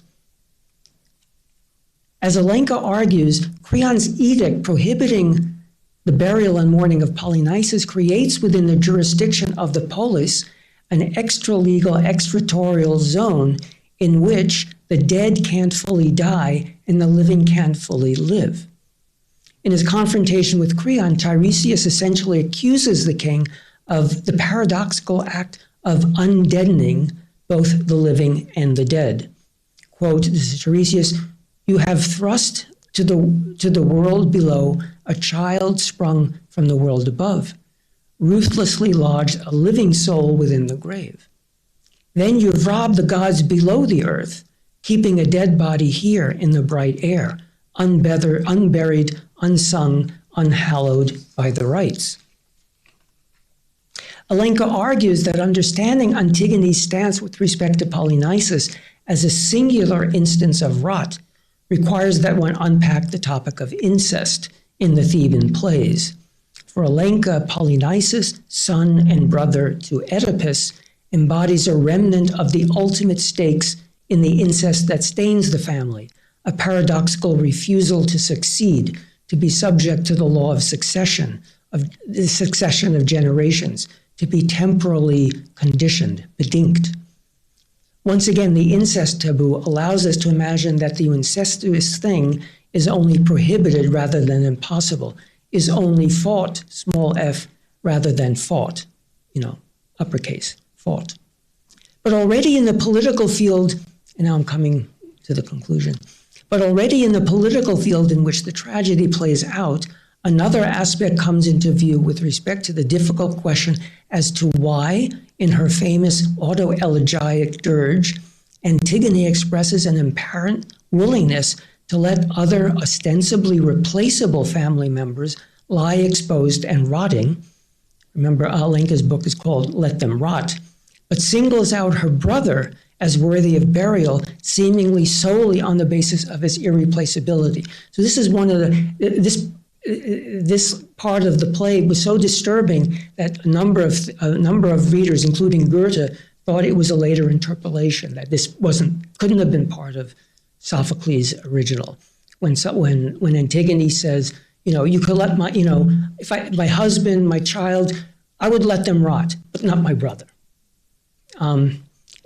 As Alenka argues, Creon's edict prohibiting the burial and mourning of Polynices creates within the jurisdiction of the polis an extra-legal, extraterritorial zone in which the dead can't fully die and the living can't fully live. In his confrontation with Creon, Tiresias essentially accuses the king of the paradoxical act of undeadening both the living and the dead. Quote, this is Tiresias, "You have thrust to the world below a child sprung from the world above, ruthlessly lodged a living soul within the grave. Then you've robbed the gods below the earth, keeping a dead body here in the bright air, unburied, unsung, unhallowed by the rites." Alenka argues that understanding Antigone's stance with respect to Polynices as a singular instance of rot requires that one unpack the topic of incest in the Theban plays. For Alenka, Polynices, son and brother to Oedipus, embodies a remnant of the ultimate stakes in the incest that stains the family, a paradoxical refusal to succeed, to be subject to the law of succession, of the succession of generations, to be temporally conditioned, bedingt. Once again, the incest taboo allows us to imagine that the incestuous thing is only prohibited rather than impossible, is only fought, small f, rather than fought, uppercase, fought. But already in the political field, and now I'm coming to the conclusion, but already in the political field in which the tragedy plays out, another aspect comes into view with respect to the difficult question as to why, in her famous autoelegiac dirge, Antigone expresses an apparent willingness to let other ostensibly replaceable family members lie exposed and rotting. Remember, Alenka's book is called Let Them Rot, but singles out her brother as worthy of burial, seemingly solely on the basis of his irreplaceability. So this is one of the, this part of the play was so disturbing that a number of readers, including Goethe, thought it was a later interpolation, that this couldn't have been part of Sophocles' original. When Antigone says, you could let my husband, my child, I would let them rot, but not my brother.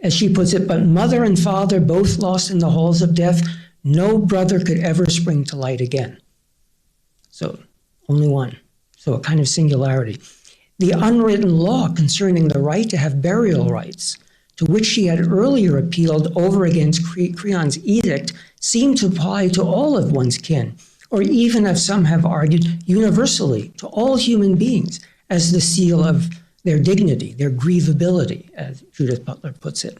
As she puts it, but mother and father both lost in the halls of death, no brother could ever spring to light again. So only one. So a kind of singularity. The unwritten law concerning the right to have burial rites, to which she had earlier appealed over against Creon's edict, seemed to apply to all of one's kin, or even, as some have argued, universally to all human beings, as the seal of their dignity, their grievability, as Judith Butler puts it.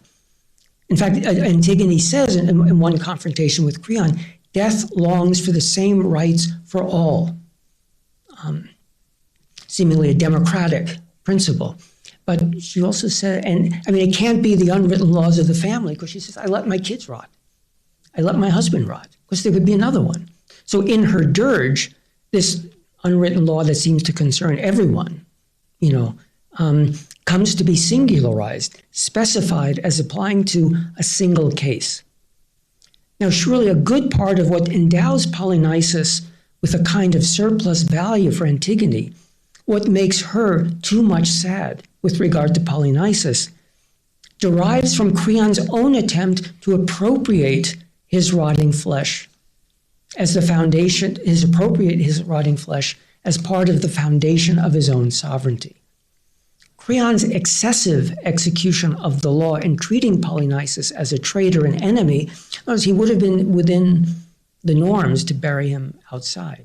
In fact, Antigone says in one confrontation with Creon, death longs for the same rights for all, seemingly a democratic principle. But she also said, it can't be the unwritten laws of the family, because she says, I let my kids rot. I let my husband rot, because there could be another one. So in her dirge, this unwritten law that seems to concern everyone, comes to be singularized, specified as applying to a single case. Now, surely a good part of what endows Polynices with a kind of surplus value for Antigone, what makes her too much sad with regard to Polynices, derives from Creon's own attempt to appropriate his rotting flesh as the foundation, his rotting flesh as part of the foundation of his own sovereignty. Creon's excessive execution of the law in treating Polynices as a traitor and enemy, he would have been within the norms to bury him outside,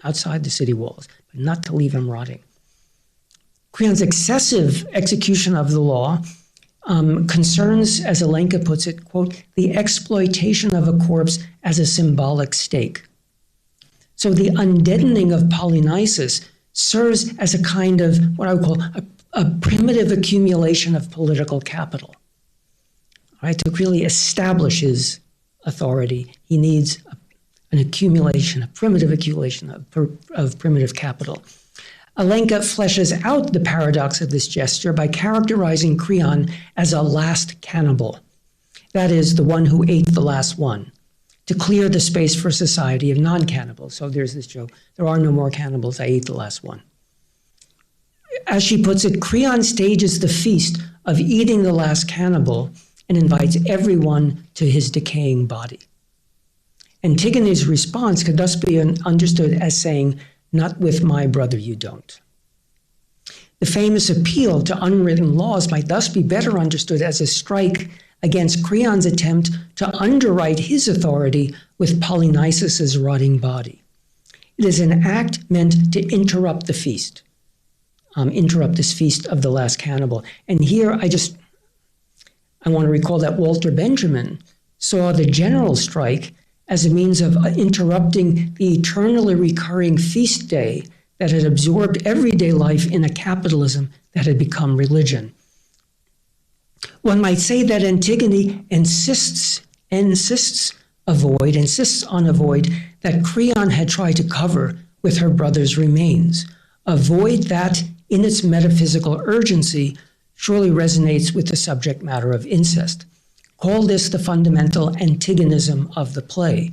outside the city walls, but not to leave him rotting. Creon's excessive execution of the law concerns, as Alenka puts it, quote, the exploitation of a corpse as a symbolic stake. So the undeadening of Polynices serves as a kind of what I would call a primitive accumulation of political capital. Right? To really establish his authority, he needs an accumulation, a primitive accumulation of primitive capital. Alenka fleshes out the paradox of this gesture by characterizing Creon as a last cannibal. That is, the one who ate the last one, to clear the space for a society of non-cannibals. So there's this joke, there are no more cannibals, I ate the last one. As she puts it, Creon stages the feast of eating the last cannibal and invites everyone to his decaying body. Antigone's response could thus be understood as saying, not with my brother you don't. The famous appeal to unwritten laws might thus be better understood as a strike against Creon's attempt to underwrite his authority with Polynices' rotting body. It is an act meant to interrupt the feast, interrupt this feast of the last cannibal. And here I want to recall that Walter Benjamin saw the general strike as a means of interrupting the eternally recurring feast day that had absorbed everyday life in a capitalism that had become religion. One might say that Antigone insists on a void that Creon had tried to cover with her brother's remains, a void that, in its metaphysical urgency, surely resonates with the subject matter of incest. Call this the fundamental antagonism of the play,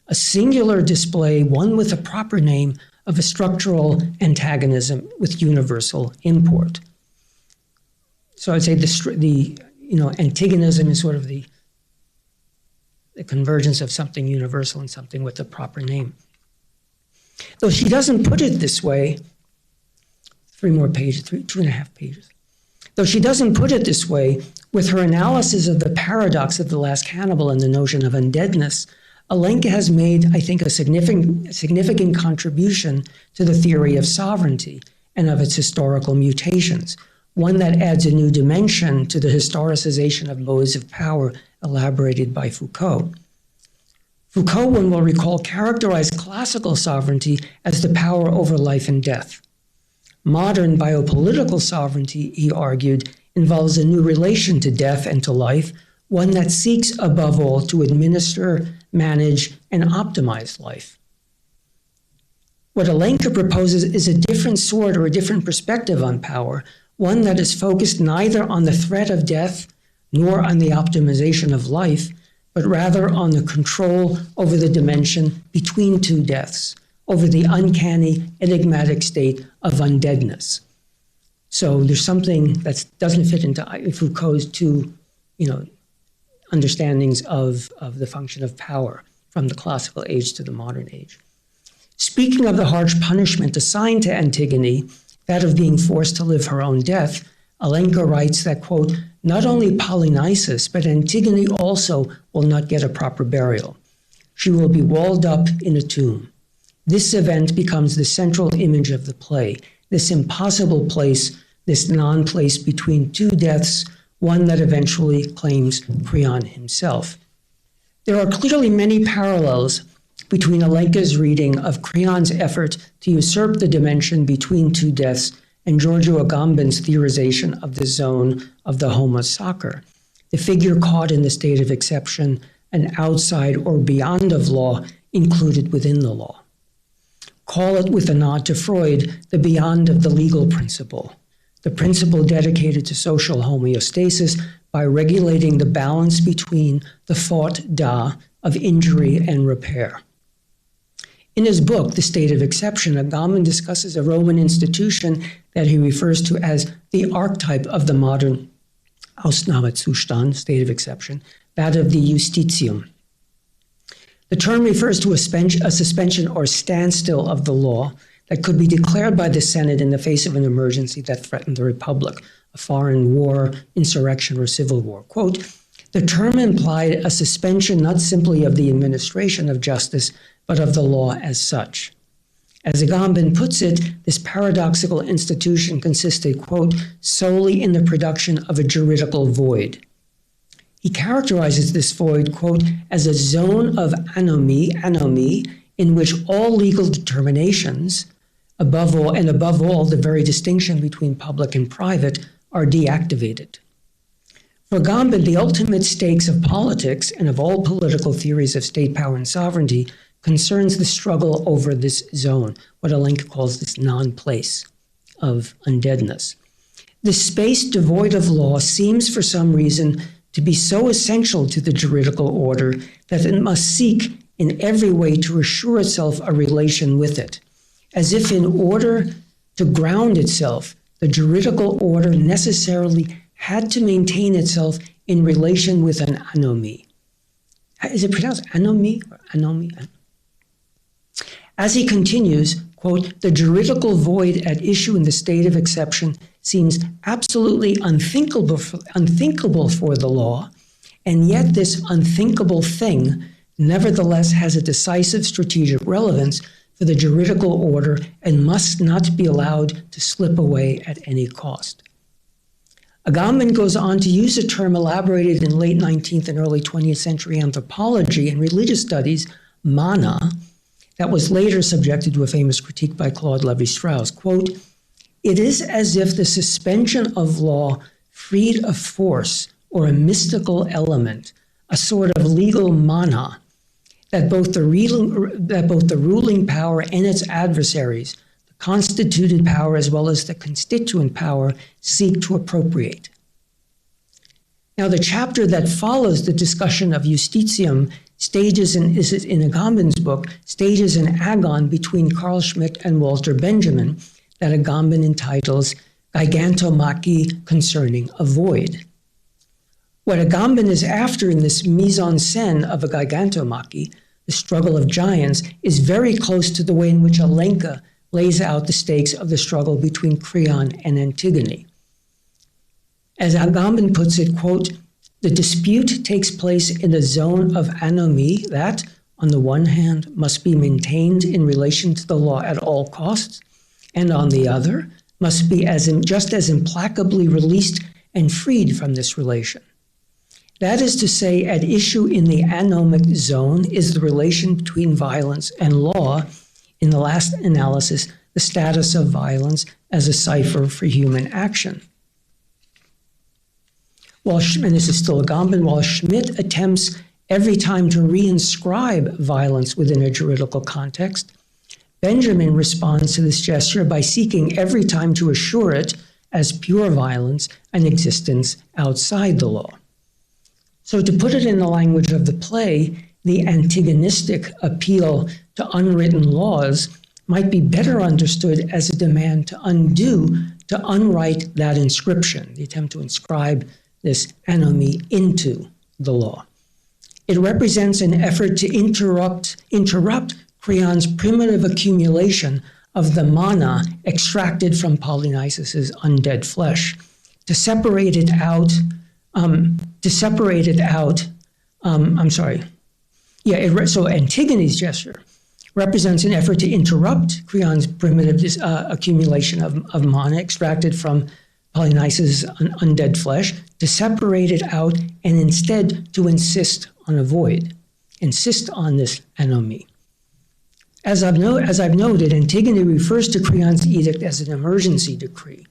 a singular display, one with a proper name, of a structural antagonism with universal import. So I'd say the antagonism is sort of the convergence of something universal and something with a proper name. Though she doesn't put it this way, 2.5 pages. Though she doesn't put it this way, with her analysis of the paradox of the last cannibal and the notion of undeadness, Alenka has made, I think, a significant contribution to the theory of sovereignty and of its historical mutations, one that adds a new dimension to the historicization of modes of power elaborated by Foucault. Foucault, one will recall, characterized classical sovereignty as the power over life and death. Modern biopolitical sovereignty, he argued, involves a new relation to death and to life, one that seeks above all to administer, manage, and optimize life. What Alenka proposes is a different sort or a different perspective on power, one that is focused neither on the threat of death nor on the optimization of life, but rather on the control over the dimension between two deaths, over the uncanny, enigmatic state of undeadness. So there's something that doesn't fit into Foucault's two, understandings of the function of power from the classical age to the modern age. Speaking of the harsh punishment assigned to Antigone, that of being forced to live her own death, Alenka writes that, quote, not only Polynices, but Antigone also will not get a proper burial. She will be walled up in a tomb. This event becomes the central image of the play, this impossible place, this non-place between two deaths, one that eventually claims Creon himself. There are clearly many parallels between Alenka's reading of Creon's effort to usurp the dimension between two deaths and Giorgio Agamben's theorization of the zone of the homo sacer, the figure caught in the state of exception, an outside or beyond of law included within the law. Call it, with a nod to Freud, the beyond of the legal principle, the principle dedicated to social homeostasis by regulating the balance between the faute da of injury and repair. In his book, The State of Exception, Agamben discusses a Roman institution that he refers to as the archetype of the modern Ausnahmezustand, state of exception, that of the justitium. The term refers to a suspension or standstill of the law that could be declared by the Senate in the face of an emergency that threatened the Republic, a foreign war, insurrection, or civil war. Quote, The term implied a suspension not simply of the administration of justice, but of the law as such. As Agamben puts it, this paradoxical institution consisted, quote, solely in the production of a juridical void. He characterizes this void, quote, as a zone of anomie, in which all legal determinations, above all, the very distinction between public and private, are deactivated. For Agamben, the ultimate stakes of politics and of all political theories of state power and sovereignty concerns the struggle over this zone, what Alenka calls this non-place of undeadness. This space devoid of law seems for some reason to be so essential to the juridical order that it must seek in every way to assure itself a relation with it, as if in order to ground itself, the juridical order necessarily had to maintain itself in relation with an anomie. Is it pronounced anomie or anomie? As he continues, quote, the juridical void at issue in the state of exception seems absolutely unthinkable for the law, and yet this unthinkable thing nevertheless has a decisive strategic relevance for the juridical order and must not be allowed to slip away at any cost. Agamben goes on to use a term elaborated in late 19th and early 20th century anthropology and religious studies, mana, that was later subjected to a famous critique by Claude Lévi-Strauss. Quote, it is as if the suspension of law freed a force or a mystical element, a sort of legal mana, that both the ruling power and its adversaries, the constituted power as well as the constituent power, seek to appropriate. Now, the chapter that follows the discussion of justitium stages in Agamben's book, stages an agon between Carl Schmitt and Walter Benjamin that Agamben entitles Gigantomachy concerning a void. What Agamben is after in this mise-en-scène of a gigantomachy, the struggle of giants, is very close to the way in which Alenka lays out the stakes of the struggle between Creon and Antigone. As Agamben puts it, quote, the dispute takes place in a zone of anomie that, on the one hand, must be maintained in relation to the law at all costs, and on the other, must be just as implacably released and freed from this relation. That is to say, at issue in the anomic zone is the relation between violence and law, in the last analysis, the status of violence as a cipher for human action. And this is still Agamben, while Schmitt attempts every time to reinscribe violence within a juridical context, Benjamin responds to this gesture by seeking every time to assure it, as pure violence, an existence outside the law. So to put it in the language of the play, the antagonistic appeal to unwritten laws might be better understood as a demand to unwrite that inscription, the attempt to inscribe this anomie into the law. It represents an effort to interrupt Creon's primitive accumulation of the mana extracted from Polynices's undead flesh, to separate it out. So Antigone's gesture represents an effort to interrupt Creon's primitive accumulation of mana extracted from Polynices' undead flesh, to separate it out and instead to insist on a void, insist on this anomie. As I've noted, Antigone refers to Creon's edict as an emergency decree.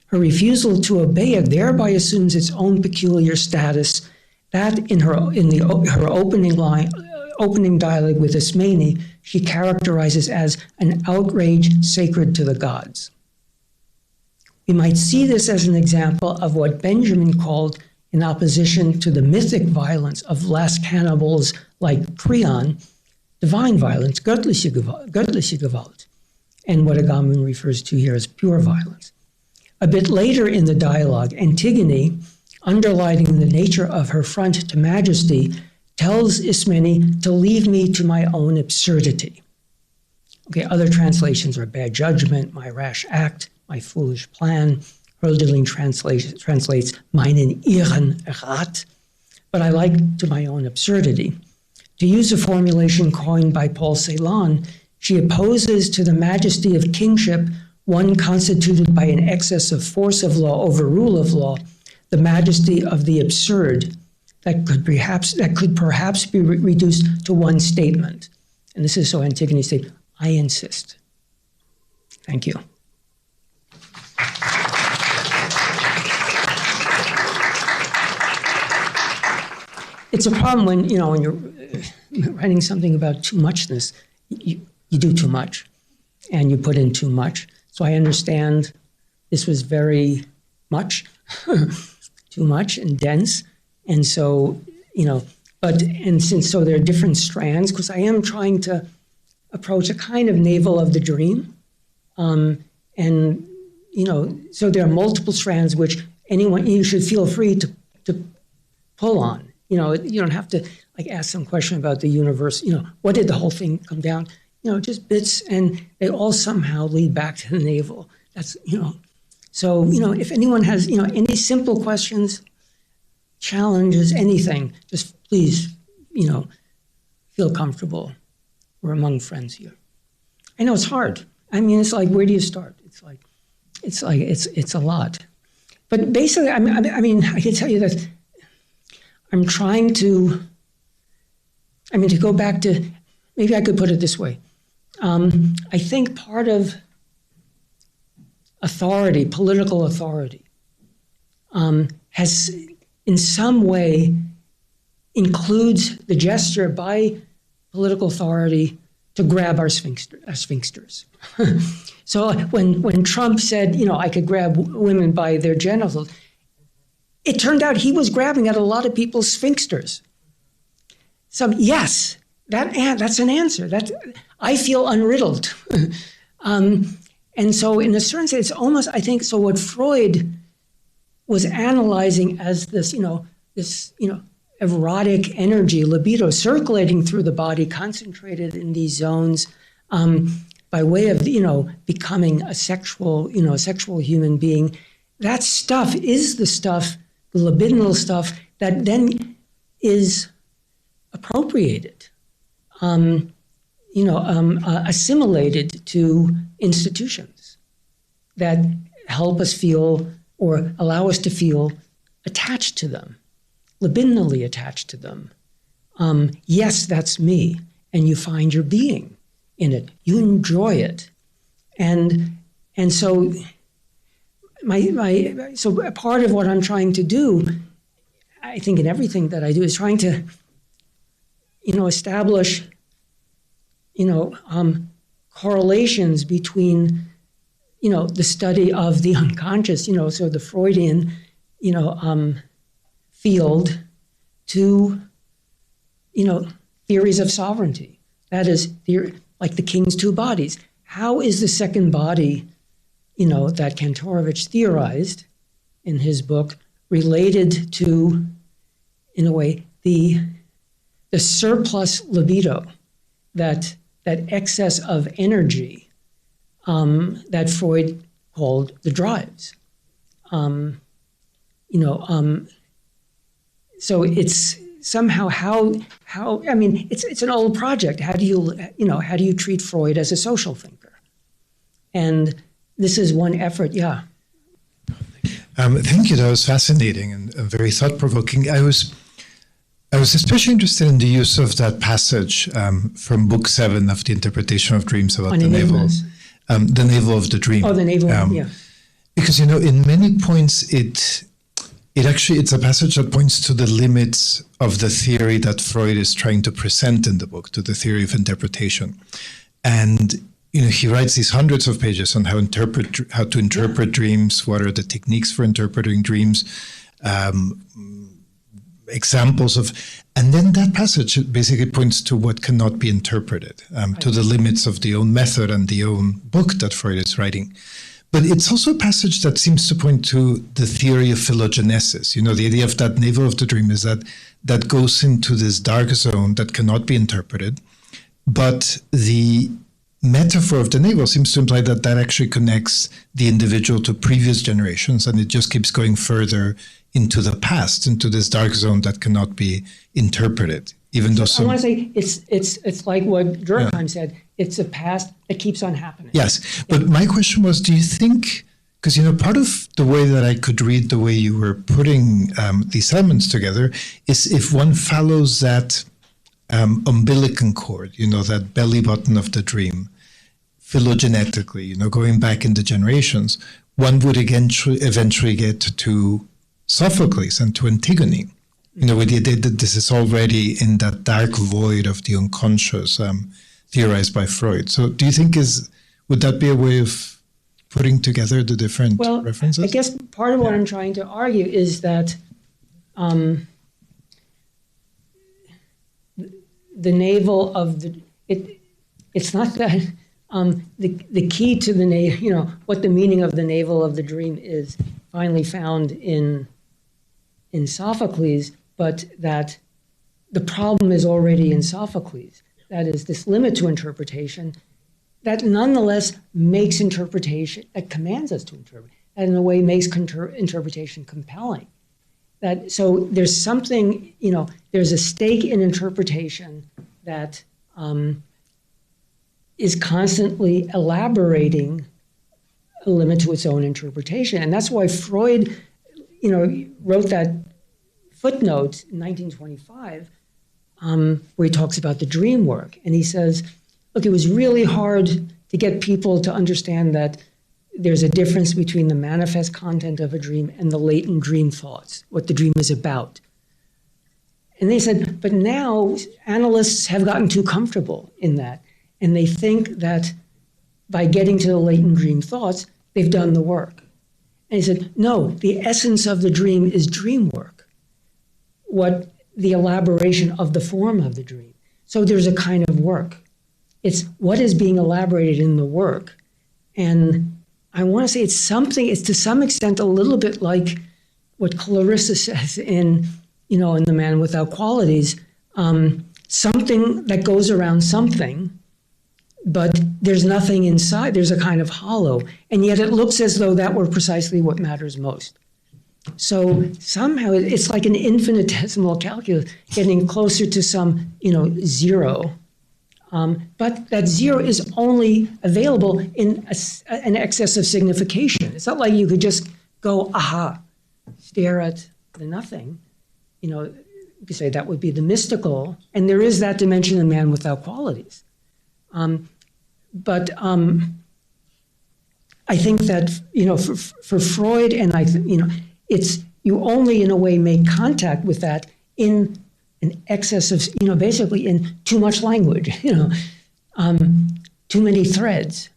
Her refusal to obey it thereby assumes its own peculiar status that in her opening dialogue with Ismene, she characterizes as an outrage sacred to the gods. We might see this as an example of what Benjamin called, in opposition to the mythic violence of last cannibals like Creon, divine violence, göttliche Gewalt, and what Agamben refers to here as pure violence. A bit later in the dialogue, Antigone, underlining the nature of her front to majesty, tells Ismene to leave me to my own absurdity. Okay, other translations are bad judgment, my rash act, my foolish plan. Hölderlin translates meinen irren Rat. but I like to my own absurdity. To use a formulation coined by Paul Celan, she opposes to the majesty of kingship, one constituted by an excess of force of law over rule of law, the majesty of the absurd that could perhaps be reduced to one statement. And this is so Antigone said, I insist. Thank you. It's a problem when you're writing something about too muchness, you do too much and you put in too much. So I understand this was very much, too much and dense. And so, so there are different strands, because I am trying to approach a kind of navel of the dream. So there are multiple strands which you should feel free to pull on. You don't have to ask some question about the universe. What did the whole thing come down? Just bits, and they all somehow lead back to the navel. That's, So, if anyone has, any simple questions, challenges, anything, just please, feel comfortable. We're among friends here. I know it's hard. I mean, it's like, where do you start? It's a lot. But basically, I can tell you that I'm trying to go back to, maybe I could put it this way. I think part of authority, political authority, has in some way includes the gesture by political authority to grab our sphincters. So when Trump said, I could grab women by their genitals, it turned out he was grabbing at a lot of people's sphincters. So yes, that's an answer. I feel unriddled. And so in a certain sense, it's almost, I think, so what Freud was analyzing as this erotic energy, libido, circulating through the body, concentrated in these zones, by way of, becoming a sexual human being. That stuff is the stuff, the libidinal stuff, that then is appropriated, assimilated to institutions that help us feel or allow us to feel attached to them, libidinally attached to them. Yes, that's me. And you find your being in it. You enjoy it. And so so a part of what I'm trying to do, I think in everything that I do, is trying to, establish, correlations between, the study of the unconscious, so the Freudian, field to, theories of sovereignty. That is, like the king's two bodies. How is the second body, that Kantorovich theorized in his book, related to, in a way, the surplus libido, that excess of energy that Freud called the drives. So it's somehow how it's an old project. How do you treat Freud as a social thinker? And this is one effort. Yeah.
Thank you. That was fascinating and very thought-provoking. I was especially interested in the use of that passage from Book 7 of the Interpretation of Dreams about the navel of the dream.
Oh, the navel, yeah.
Because, in many points, it's a passage that points to the limits of the theory that Freud is trying to present in the book, to the theory of interpretation. And, he writes these hundreds of pages on how to interpret dreams, what are the techniques for interpreting dreams, examples of, and then that passage basically points to what cannot be interpreted, to the limits of the own method and the own book that Freud is writing. But it's also a passage that seems to point to the theory of philogenesis. The idea of that navel of the dream is that goes into this dark zone that cannot be interpreted. But the metaphor of the navel seems to imply that actually connects the individual to previous generations, and it just keeps going further into the past, into this dark zone that cannot be interpreted, even though
I want to say it's like what Durkheim said. It's a past that keeps on happening.
Yes, but my question was, do you think, because part of the way that I could read the way you were putting these elements together is if one follows that umbilical cord, that belly button of the dream, phylogenetically, going back in the generations, one would eventually get to Sophocles and to Antigone. With the idea that this is already in that dark void of the unconscious, theorized by Freud. So do you think would that be a way of putting together the different references?
I guess part of what I'm trying to argue is that the navel of it's not that the key to the navel, what the meaning of the navel of the dream is finally found in Sophocles, but that the problem is already in Sophocles. That is this limit to interpretation that nonetheless makes interpretation, that commands us to interpret, and in a way makes interpretation compelling. So there's something, there's a stake in interpretation that is constantly elaborating a limit to its own interpretation. And that's why Freud, wrote that footnote in 1925, where he talks about the dream work. And he says, look, it was really hard to get people to understand that there's a difference between the manifest content of a dream and the latent dream thoughts, what the dream is about. And they said, but now analysts have gotten too comfortable in that. And they think that by getting to the latent dream thoughts, they've done the work. And he said, no, the essence of the dream is dream work. What the elaboration of the form of the dream. So there's a kind of work. It's what is being elaborated in the work. And I want to say it's to some extent a little bit like what Clarissa says in The Man Without Qualities, something that goes around something, but there's nothing inside. There's a kind of hollow. And yet it looks as though that were precisely what matters most. So somehow it's like an infinitesimal calculus, getting closer to some, zero. But that zero is only available in an excess of signification. It's not like you could just go, aha, stare at the nothing. You could say that would be the mystical, and there is that dimension in Man Without Qualities. But I think that, for Freud, and it's you only in a way make contact with that in an excess of, basically in too much language, too many threads.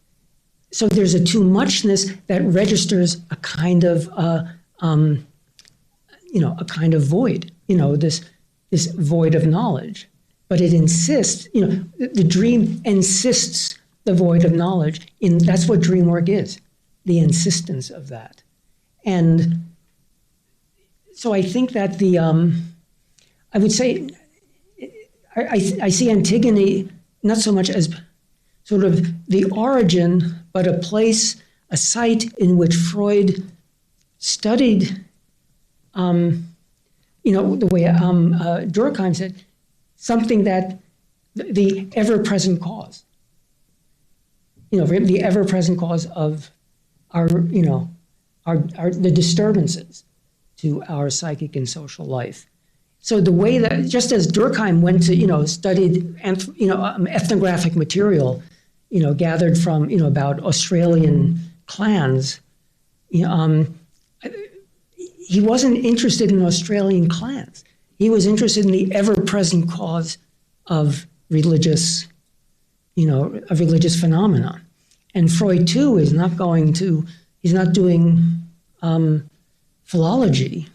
So there's a too muchness that registers a kind of, a kind of void, this void of knowledge. But it insists, the dream insists the void of knowledge. That's what dream work is, the insistence of that. And so I think that I would say, I see Antigone not so much as sort of the origin, but a place, a site in which Freud studied, the way Durkheim said, something that the ever-present cause, the ever-present cause of our, the disturbances to our psychic and social life. So the way that, just as Durkheim went to, studied, ethnographic material, gathered from, about Australian clans, he wasn't interested in Australian clans. He was interested in the ever-present cause of religious, of religious phenomena. And Freud, too, he's not doing philology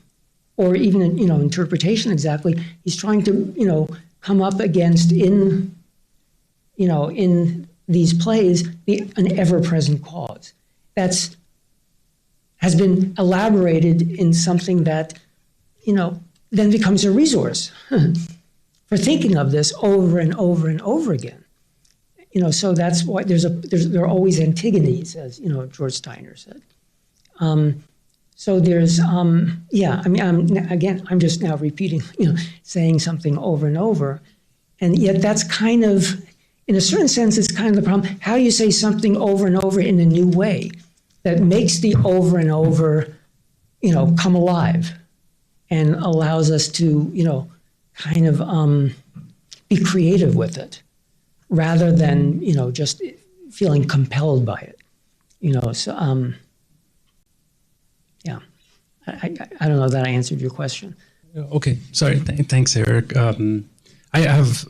or even, interpretation exactly. He's trying to, come up against in these plays, an ever-present cause has been elaborated in something that, then becomes a resource for thinking of this over and over and over again. So that's why there are always Antigones, as George Steiner said. So there's, yeah, I mean, I'm just now repeating, saying something over and over. And yet that's kind of, in a certain sense, it's kind of the problem. How you say something over and over in a new way that makes the over and over, come alive and allows us to, kind of be creative with it rather than, just feeling compelled by it. So, yeah, I don't know that I answered your question.
Okay, sorry. Thanks, Eric. I have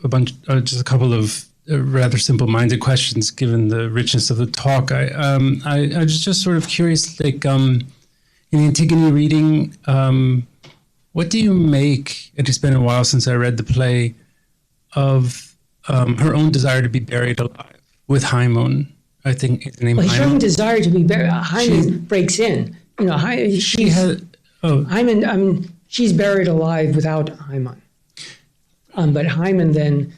just a couple of rather simple-minded questions, given the richness of the talk. I was just sort of curious, like in the Antigone reading, what do you make? It has been a while since I read the play, of her own desire to be buried alive with Haimon. I think it's the name.
Well,
Haimon.
her own desire to be buried. Haimon breaks in. She's buried alive without Haimon. But Haimon then,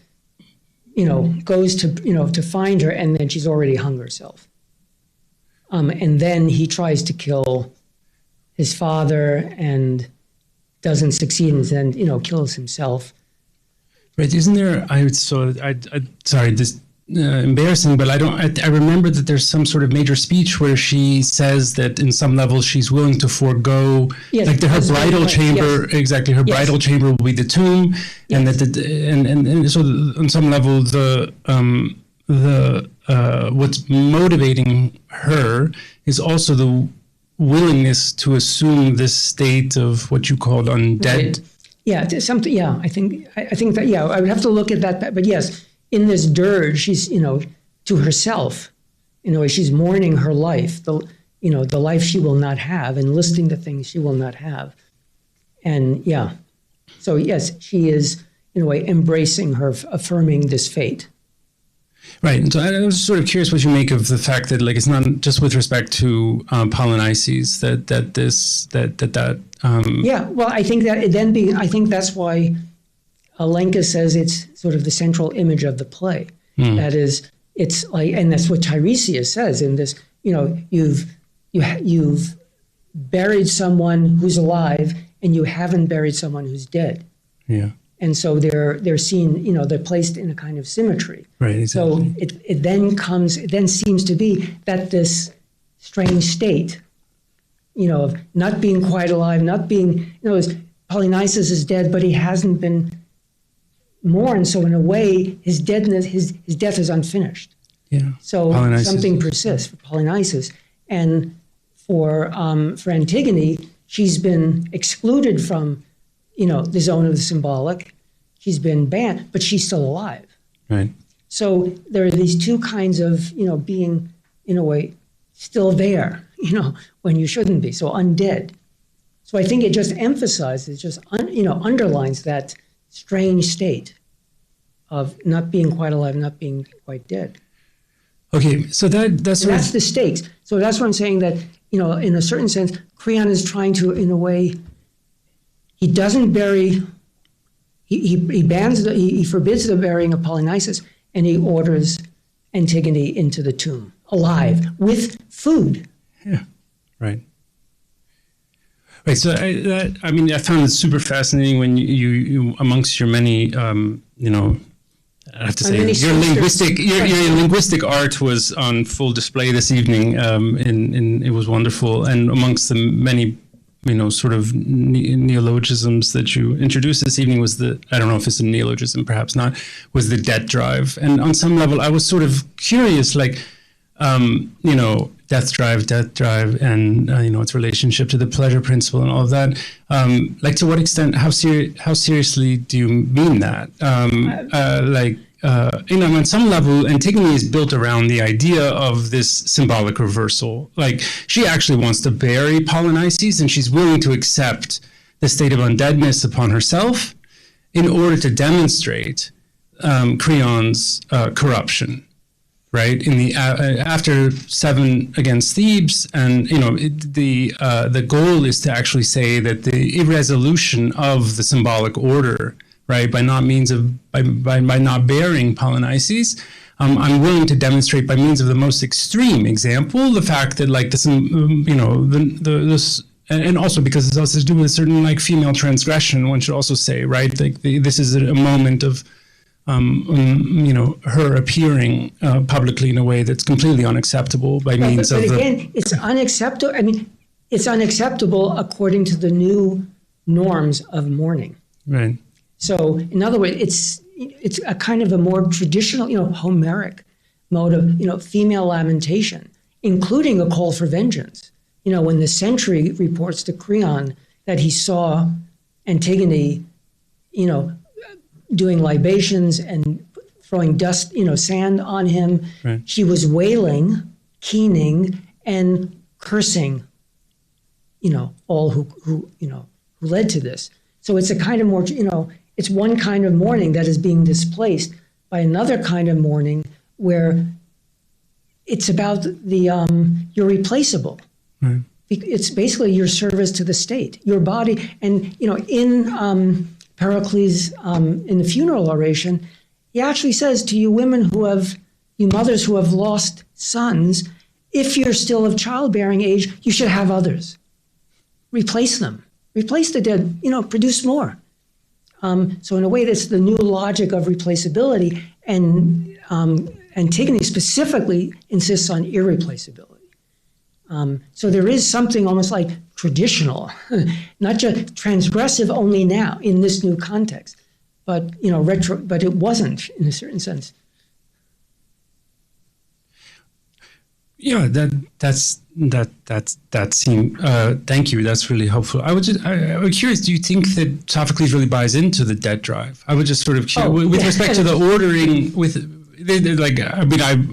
goes to find her, and then she's already hung herself. And then he tries to kill his father and doesn't succeed, and then kills himself.
Right? Isn't there? Sorry, this. Embarrassing, but I remember that there's some sort of major speech where she says that in some level she's willing to forego, her bridal chamber. Yes. Exactly, her bridal chamber will be the tomb, and that so on some level the what's motivating her is also the willingness to assume this state of what you called undead.
Right. Yeah, something. Yeah, I think that. Yeah, I would have to look at that, but yes. In this dirge, she's, to herself, she's mourning her life, the life she will not have, and listing the things she will not have. And yeah, so yes, she is, in a way, embracing her, affirming this fate.
Right. And so I was sort of curious what you make of the fact that, like, it's not just with respect to Polynices
Yeah, well, I think that I think that's why Alenka says it's sort of the central image of the play. That is, it's like, and that's what Tiresias says in this. You've buried someone who's alive, and you haven't buried someone who's dead.
Yeah.
And so they're seen. They're placed in a kind of symmetry.
Right. Exactly.
So it then seems to be that this strange state, of not being quite alive, not being, Polynices is dead, but he hasn't been mourned. So in a way, his death is unfinished.
Yeah.
So Polynices. Something persists for Polynices, and for Antigone, she's been excluded from, the zone of the symbolic. She's been banned, but she's still alive.
Right. So
there are these two kinds of, being, in a way, still there, when you shouldn't be. So undead. So I think it just emphasizes, underlines that strange state of not being quite alive, not being quite dead.
Okay, so that's
the stakes. So that's what I'm saying, that, in a certain sense, Creon is trying to, in a way, he doesn't bury, he forbids the burying of Polynices, and he orders Antigone into the tomb, alive, with food.
Yeah, right. Right. So I found it super fascinating when you amongst your many, I have to say, your linguistic art was on full display this evening, and it was wonderful. And amongst the many, sort of neologisms that you introduced this evening was I don't know if it's a neologism, perhaps not, was the debt drive. And on some level, I was sort of curious, like, death drive, and its relationship to the pleasure principle and all of that. Like, to what extent, how seriously do you mean that? On some level, Antigone is built around the idea of this symbolic reversal. Like, she actually wants to bury Polynices, and she's willing to accept the state of undeadness upon herself in order to demonstrate Creon's corruption. Right, in the after 7 against Thebes, and the goal is to actually say that the irresolution of the symbolic order, right, by not burying Polynices, I'm willing to demonstrate by means of the most extreme example the fact that, like, this, and also because it's also to do with a certain like female transgression, one should also say, right? Like this is a moment of, her appearing publicly in a way that's completely unacceptable by means
but
of
again, it's unacceptable. I mean, it's unacceptable according to the new norms of mourning.
right.
So, in other words, it's a kind of a more traditional, Homeric mode of, female lamentation, including a call for vengeance. When the Sentry reports to Creon that he saw Antigone, doing libations and throwing dust, sand on him,
Right.
she was wailing, keening, and cursing, all who led to this. So it's a kind of more, it's one kind of mourning that is being displaced by another kind of mourning where it's about you're replaceable.
Right.
It's basically your service to the state, your body. And, in Pericles, in the funeral oration, he actually says to you mothers who have lost sons, if you're still of childbearing age, you should have others. Replace them. Replace the dead, produce more. So in a way, that's the new logic of replaceability. And Antigone specifically insists on irreplaceability. So there is something almost like traditional, not just transgressive only now in this new context, but but it wasn't in a certain sense.
Yeah, that seemed. Thank you. That's really helpful. I was curious. Do you think that Sophocles really buys into the debt drive? I was just sort of curious, with respect to the ordering.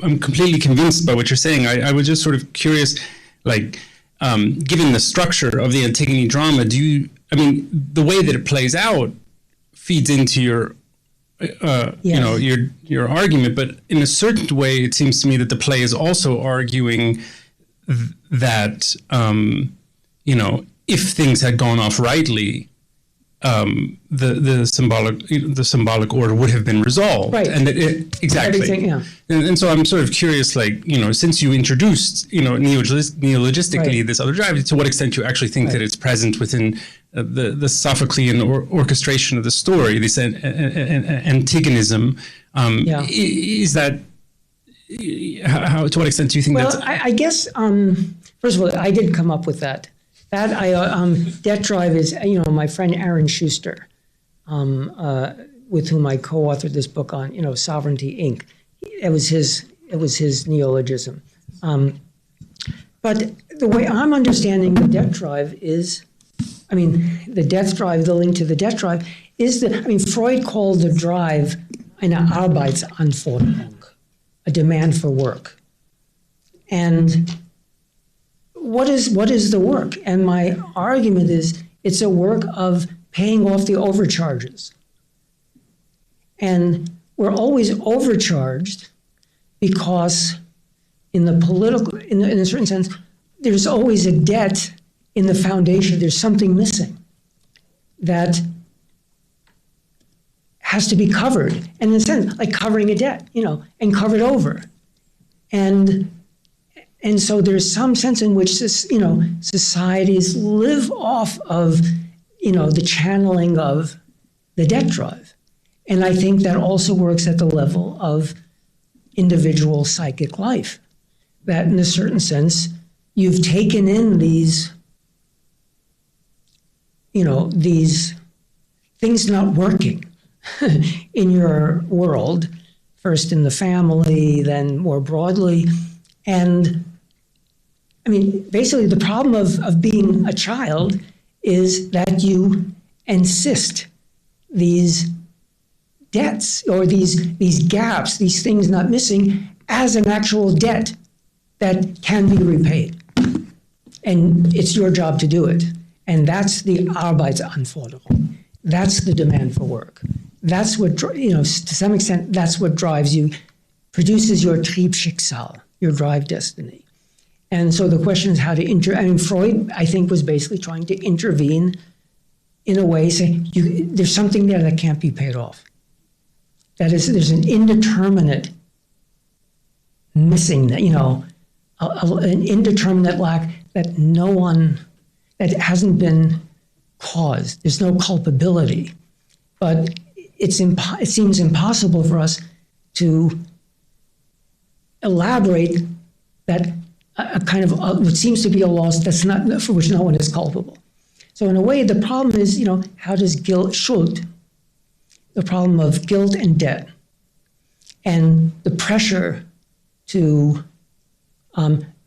I'm completely convinced by what you're saying. I was just sort of curious, given the structure of the Antigone drama, the way that it plays out feeds into your. Your argument, but in a certain way, it seems to me that the play is also arguing that if things had gone off rightly, the symbolic order would have been resolved,
right?
And that exactly.
Everything, yeah.
And so I'm sort of curious, since you introduced, neologistically
right.
this other drive, to what extent you actually think that it's present within the Sophoclean orchestration of the story, this Antigonism. Is that how? To what extent do you think that's?
Well, I guess first of all, I did come up with that. Debt drive is my friend Aaron Schuster, with whom I co-authored this book on Sovereignty Inc. It was his neologism. But the way I'm understanding the debt drive is, the death drive, the link to the debt drive is Freud called the drive eine Arbeitsanforderung, a demand for work. And what is the work? And my argument is it's a work of paying off the overcharges. And we're always overcharged because in a certain sense, there's always a debt in the foundation. There's something missing that has to be covered. And in a sense, like covering a debt, and covered over. And so there's some sense in which societies live off of, the channeling of the debt drive. And I think that also works at the level of individual psychic life. That in a certain sense, you've taken in these things not working in your world, first in the family, then more broadly. And basically the problem of being a child is that you insist these debts or these gaps, these things not missing, as an actual debt that can be repaid. And it's your job to do it. And that's the Arbeitsanforderung. That's the demand for work. That's what, to some extent, that's what drives you, produces your Triebschicksal, your drive destiny. And so the question is how to Freud, I think, was basically trying to intervene in a way, saying there's something there that can't be paid off. That is, there's an indeterminate missing, an indeterminate lack that no one that hasn't been caused. There's no culpability. But it seems impossible for us to elaborate that a kind of what seems to be a loss that's not, for which no one is culpable. So in a way, the problem is, how does guilt, Schuld, the problem of guilt and debt, and the pressure to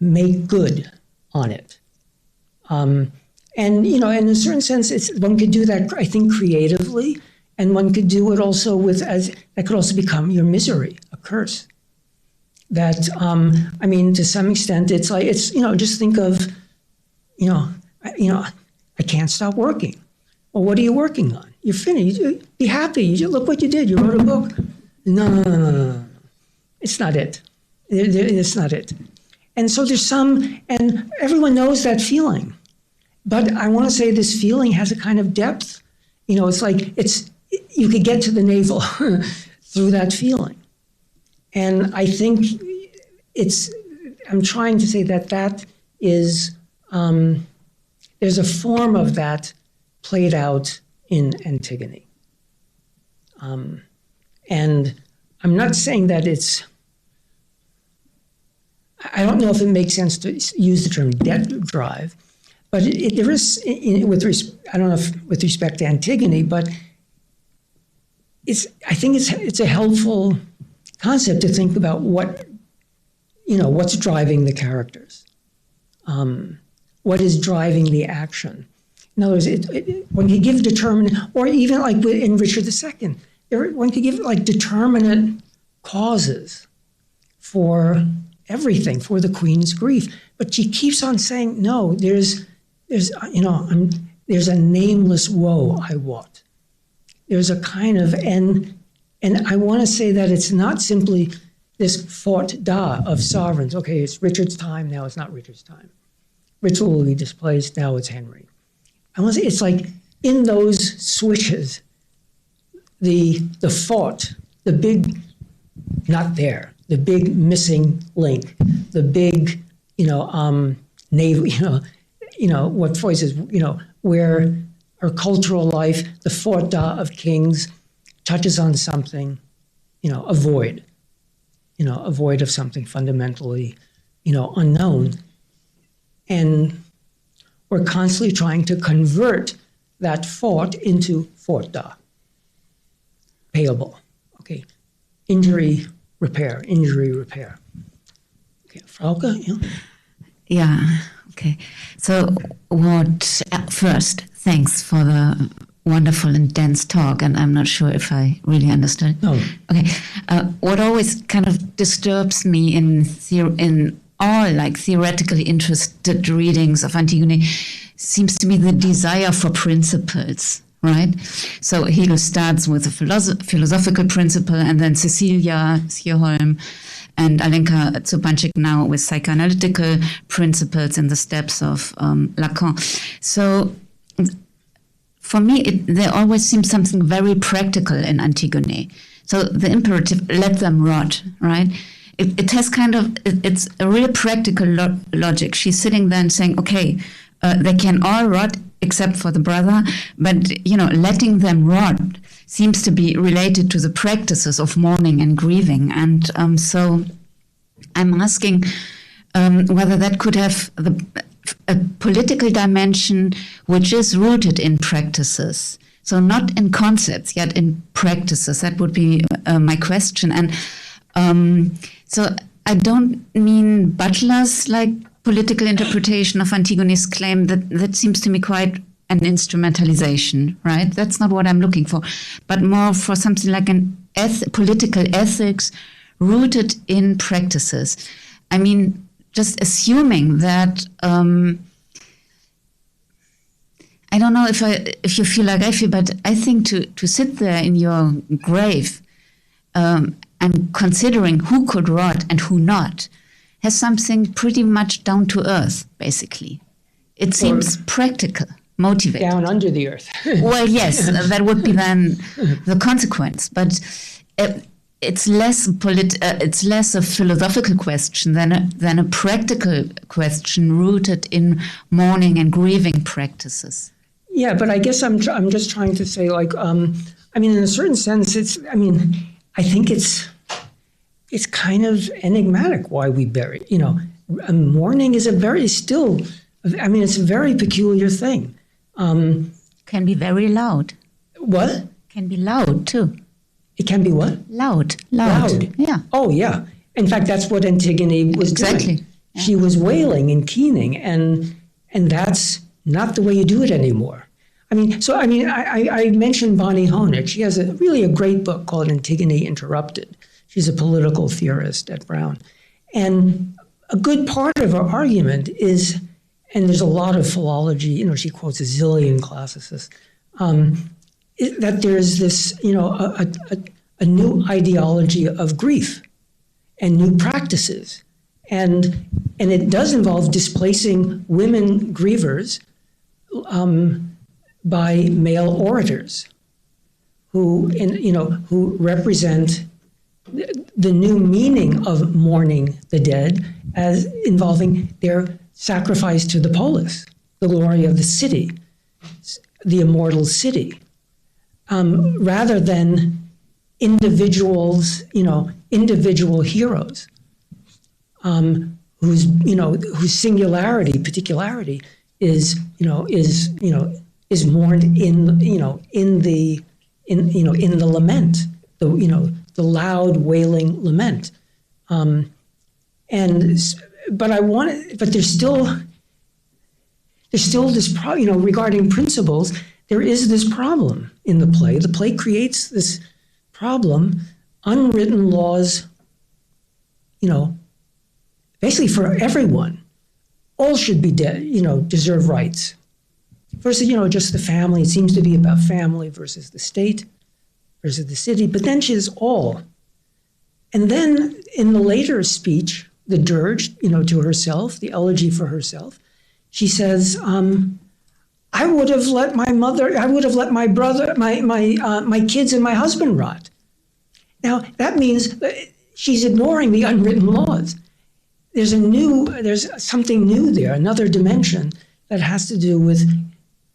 make good on it. And, in a certain sense, one could do that, I think, creatively, and one could do it also that could also become your misery, a curse. That, to some extent, it's just think of, I can't stop working. Well, what are you working on? You're finished. Be happy. Look what you did. You wrote a book. No. It's not it. It's not it. And so and everyone knows that feeling. But I want to say this feeling has a kind of depth. It's like you could get to the navel through that feeling. And I think I'm trying to say that is, there's a form of that played out in Antigone. And I'm not saying that I don't know if it makes sense to use the term debt drive, but there is, I don't know if with respect to Antigone, but I think it's a helpful concept to think about what's driving the characters, what is driving the action. In other words, one could give or even like in Richard II, one could give determinate causes for everything, for the Queen's grief. But she keeps on saying, no, there's a nameless woe I wot. There's a kind of, and I want to say that it's not simply this faute da of sovereigns. Okay, it's Richard's time, now it's not Richard's time. Richard will be displaced, now it's Henry. I want to say it's like in those switches, the fault, the big not there, the big missing link, the big, what Freud says, where our cultural life, the faute da of kings, touches on something, a void of something fundamentally, unknown. And we're constantly trying to convert that faute into faute da, payable. Okay, injury repair. Okay, Frauke,
Yeah, okay. So first, thanks for the wonderful and dense talk, and I'm not sure if I really understood.
No.
Okay. What always kind of disturbs me in all theoretically interested readings of Antigone seems to be the desire for principles, right? So Hegel starts with a philosophical principle, and then Cecilia Sjöholm and Alenka Zupančič now with psychoanalytical principles in the steps of Lacan. So for me, there always seems something very practical in Antigone. So the imperative, let them rot, right? It has it's a real practical logic. She's sitting there and saying, okay, they can all rot except for the brother, but, letting them rot seems to be related to the practices of mourning and grieving. And so I'm asking whether that could have a political dimension which is rooted in practices. So not in concepts, yet in practices. That would be my question. And so I don't mean Butler's political interpretation of Antigone's claim. That seems to me quite an instrumentalization, right? That's not what I'm looking for, but more for something like an political ethics rooted in practices. I mean, just assuming that, I don't know if you feel like I feel, but I think to sit there in your grave and considering who could rot and who not has something pretty much down to earth, basically. It seems practical, motivated.
Down under the earth.
Well, yes, that would be then the consequence. But it's less it's less a philosophical question than a practical question rooted in mourning and grieving practices.
Yeah, but I guess I'm just trying to say, like, I mean, in a certain sense, I think it's kind of enigmatic why we bury. Mourning is it's a very peculiar thing.
Can be very loud.
What?
Can be loud too.
It can be what?
Loud. Yeah.
Oh, yeah. In fact, that's what Antigone was doing.
Exactly. Yeah.
She was wailing and keening, and that's not the way you do it anymore. I mentioned Bonnie Honig. She has a great book called Antigone Interrupted. She's a political theorist at Brown. And a good part of her argument is, and there's a lot of philology, she quotes a zillion classicists, that there's this, a new ideology of grief and new practices. And it does involve displacing women grievers by male orators who represent the new meaning of mourning the dead as involving their sacrifice to the polis, the glory of the city, the immortal city, rather than individual heroes whose singularity, particularity is mourned in the lament, the loud wailing lament. But there's still this problem, regarding principles, there is this problem in the play. The play creates this problem, unwritten laws, basically for everyone. All should be deserve rights. Versus, just the family. It seems to be about family versus the state versus the city. But then she has all. And then in the later speech, the dirge, to herself, the elegy for herself, she says, I would have let my brother, my kids and my husband rot. Now, that means she's ignoring the unwritten laws. There's something new there, another dimension that has to do with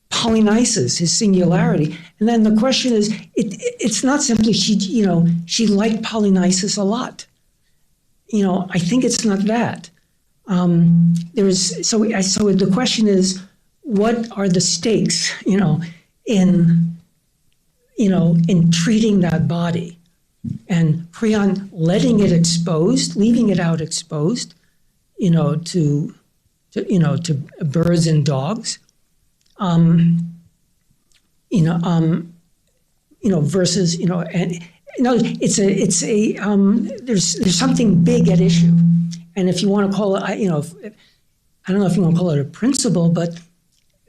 Polynices, his singularity. And then the question is, it's not simply she liked Polynices a lot. I think it's not that. So the question is, what are the stakes, in treating that body, and Creon letting it exposed, leaving it out exposed, to birds and dogs, versus, there's something big at issue, and if you want to call it, I don't know if you want to call it a principle, but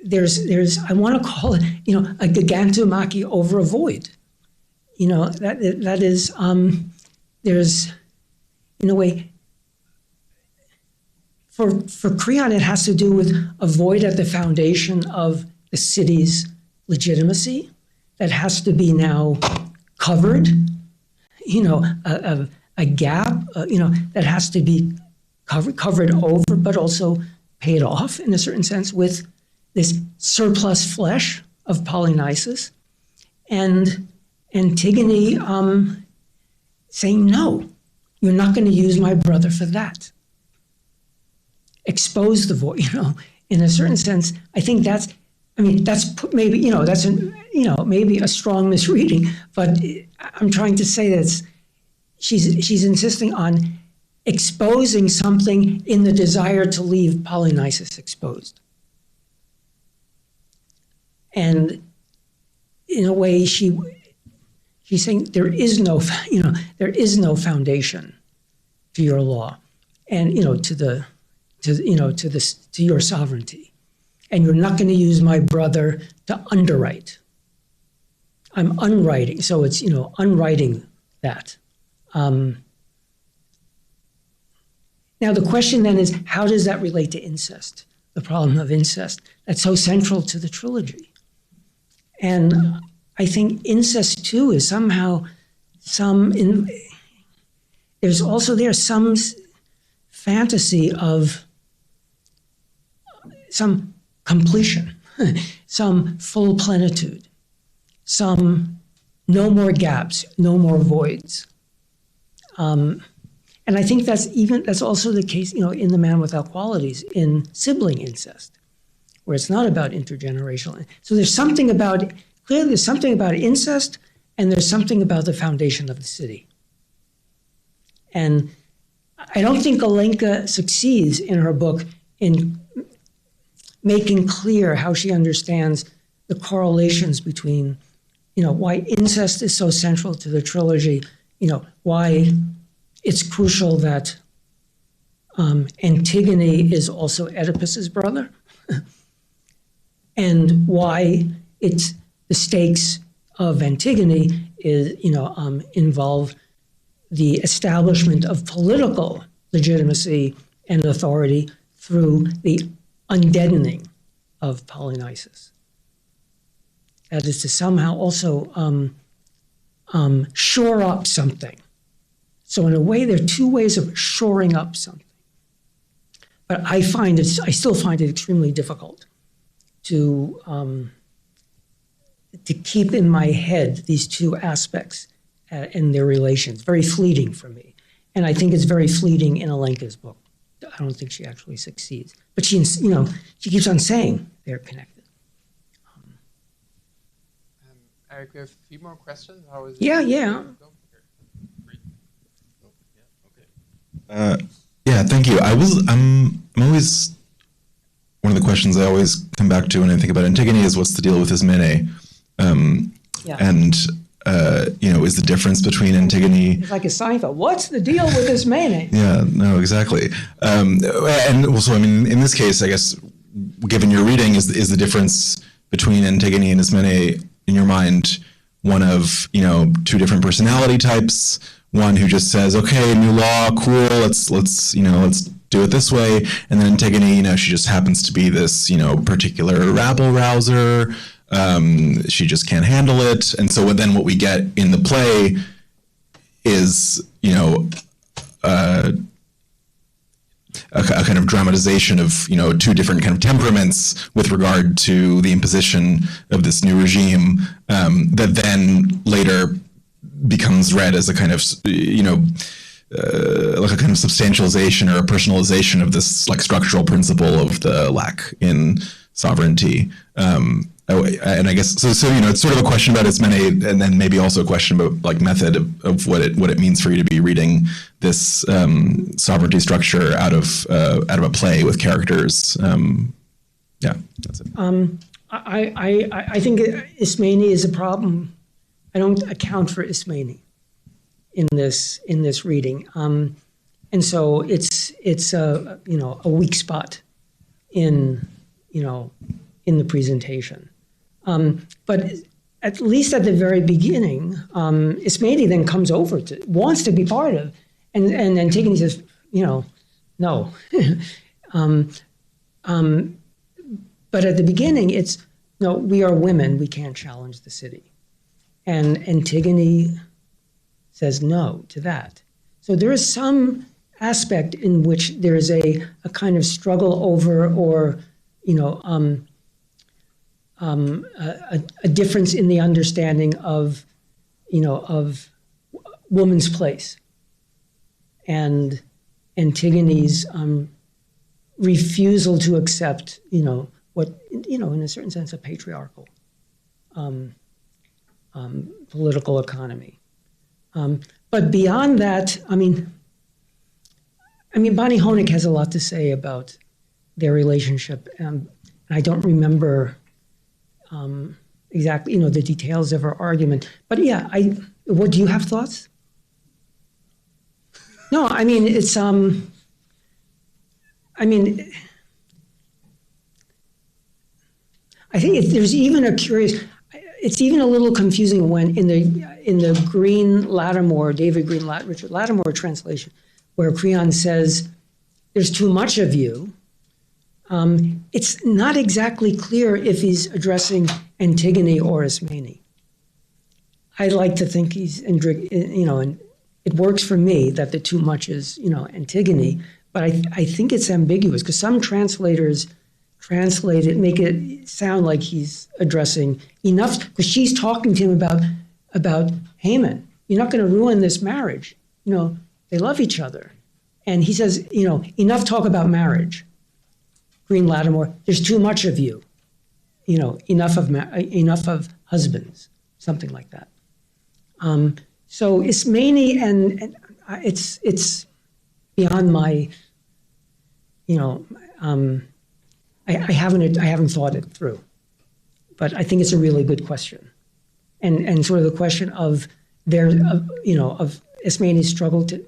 I want to call it, a gigantomachy over a void. That is, there's, in a way, for Creon, it has to do with a void at the foundation of the city's legitimacy that has to be now covered, a gap, that has to be covered over, but also paid off in a certain sense with this surplus flesh of Polynices, and Antigone saying, no, you're not going to use my brother for that. Expose the void, in a certain sense. I think that's maybe, maybe a strong misreading, but I'm trying to say that she's insisting on exposing something in the desire to leave Polynices exposed. And in a way, she's saying there is no foundation to your law, and to your sovereignty, and you're not going to use my brother to underwrite. I'm unwriting, so it's unwriting that. Now the question then is, how does that relate to incest? The problem of incest that's so central to the trilogy. And I think incest too is somehow there's also there some fantasy of some completion, some full plenitude, some no more gaps, no more voids. And I think that's also the case, in The Man Without Qualities, in sibling incest, where it's not about intergenerational. So there's something about incest, and there's something about the foundation of the city. And I don't think Alenka succeeds in her book in making clear how she understands the correlations between, why incest is so central to the trilogy, why it's crucial that Antigone is also Oedipus's brother, and why it's the stakes of Antigone is, involve the establishment of political legitimacy and authority through the undeadening of Polynices. That is to somehow also shore up something. So in a way, there are two ways of shoring up something. But I still find it extremely difficult to keep in my head these two aspects and their relations. Very fleeting for me. And I think it's very fleeting in Alenka's book. I don't think she actually succeeds. But she keeps on saying they're connected.
Eric, we have a few more questions. How is it?
Yeah.
Yeah, thank you. I'm always, one of the questions I always come back to when I think about Antigone is what's the deal with Ismene? And, is the difference between Antigone...
It's like a Seinfeld. What's the deal with Ismene?
Yeah, no, exactly. And also, in this case, I guess, given your reading, is the difference between Antigone and Ismene, in your mind, one of, two different personality types, one who just says, okay, new law, cool, let's do it this way, and then Antigone, she just happens to be this, particular rabble rouser, she just can't handle it, and so then what we get in the play is, a kind of dramatization of, two different kind of temperaments with regard to the imposition of this new regime, that then later becomes read as a kind of, like a kind of substantialization or a personalization of this like structural principle of the lack in sovereignty. And I guess so. It's sort of a question about Ismene, and then maybe also a question about like method of what it means for you to be reading this sovereignty structure out of a play with characters. Yeah, that's it.
I think Ismene is a problem. I don't account for Ismene in this reading, and so it's a weak spot in the presentation. But at least at the very beginning, Ismene then comes over wants to be part of, and Antigone says, no. But at the beginning, it's, no, we are women, we can't challenge the city. And Antigone says no to that. So there is some aspect in which there is a kind of struggle over, or, a difference in the understanding of, of woman's place, and Antigone's refusal to accept, what, in a certain sense, a patriarchal political economy. But beyond that, Bonnie Honig has a lot to say about their relationship. I don't remember exactly, the details of her argument. But yeah, what, do you have thoughts? No, it's, I think there's even a curious, it's even a little confusing when in the David Green Richard Lattimore translation, where Creon says, there's too much of you. It's not exactly clear if he's addressing Antigone or Ismene. I like to think he's, it works for me that the too much is, Antigone, but I think it's ambiguous because some translators translate it, make it sound like he's addressing enough, because she's talking to him about Haman. You're not going to ruin this marriage. They love each other. And he says, enough talk about marriage. Green Lattimore, there's too much of you. Enough of husbands, something like that. So Ismene, and it's beyond my, I haven't thought it through, but I think it's a really good question, and sort of the question of of Ismene's struggle to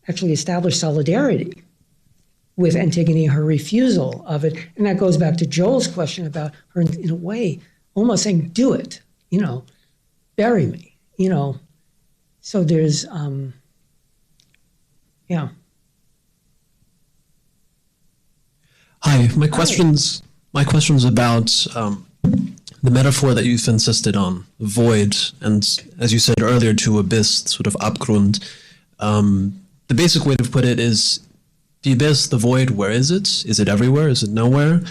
actually establish solidarity with Antigone, her refusal of it, and that goes back to Joel's question about her, in a way, almost saying, "Do it, bury me," So there's, yeah.
Hi, my question's about the metaphor that you've insisted on, void, and as you said earlier, to abyss, sort of Abgrund. The basic way to put it is, the abyss, the void, where is it? Is it everywhere? Is it nowhere?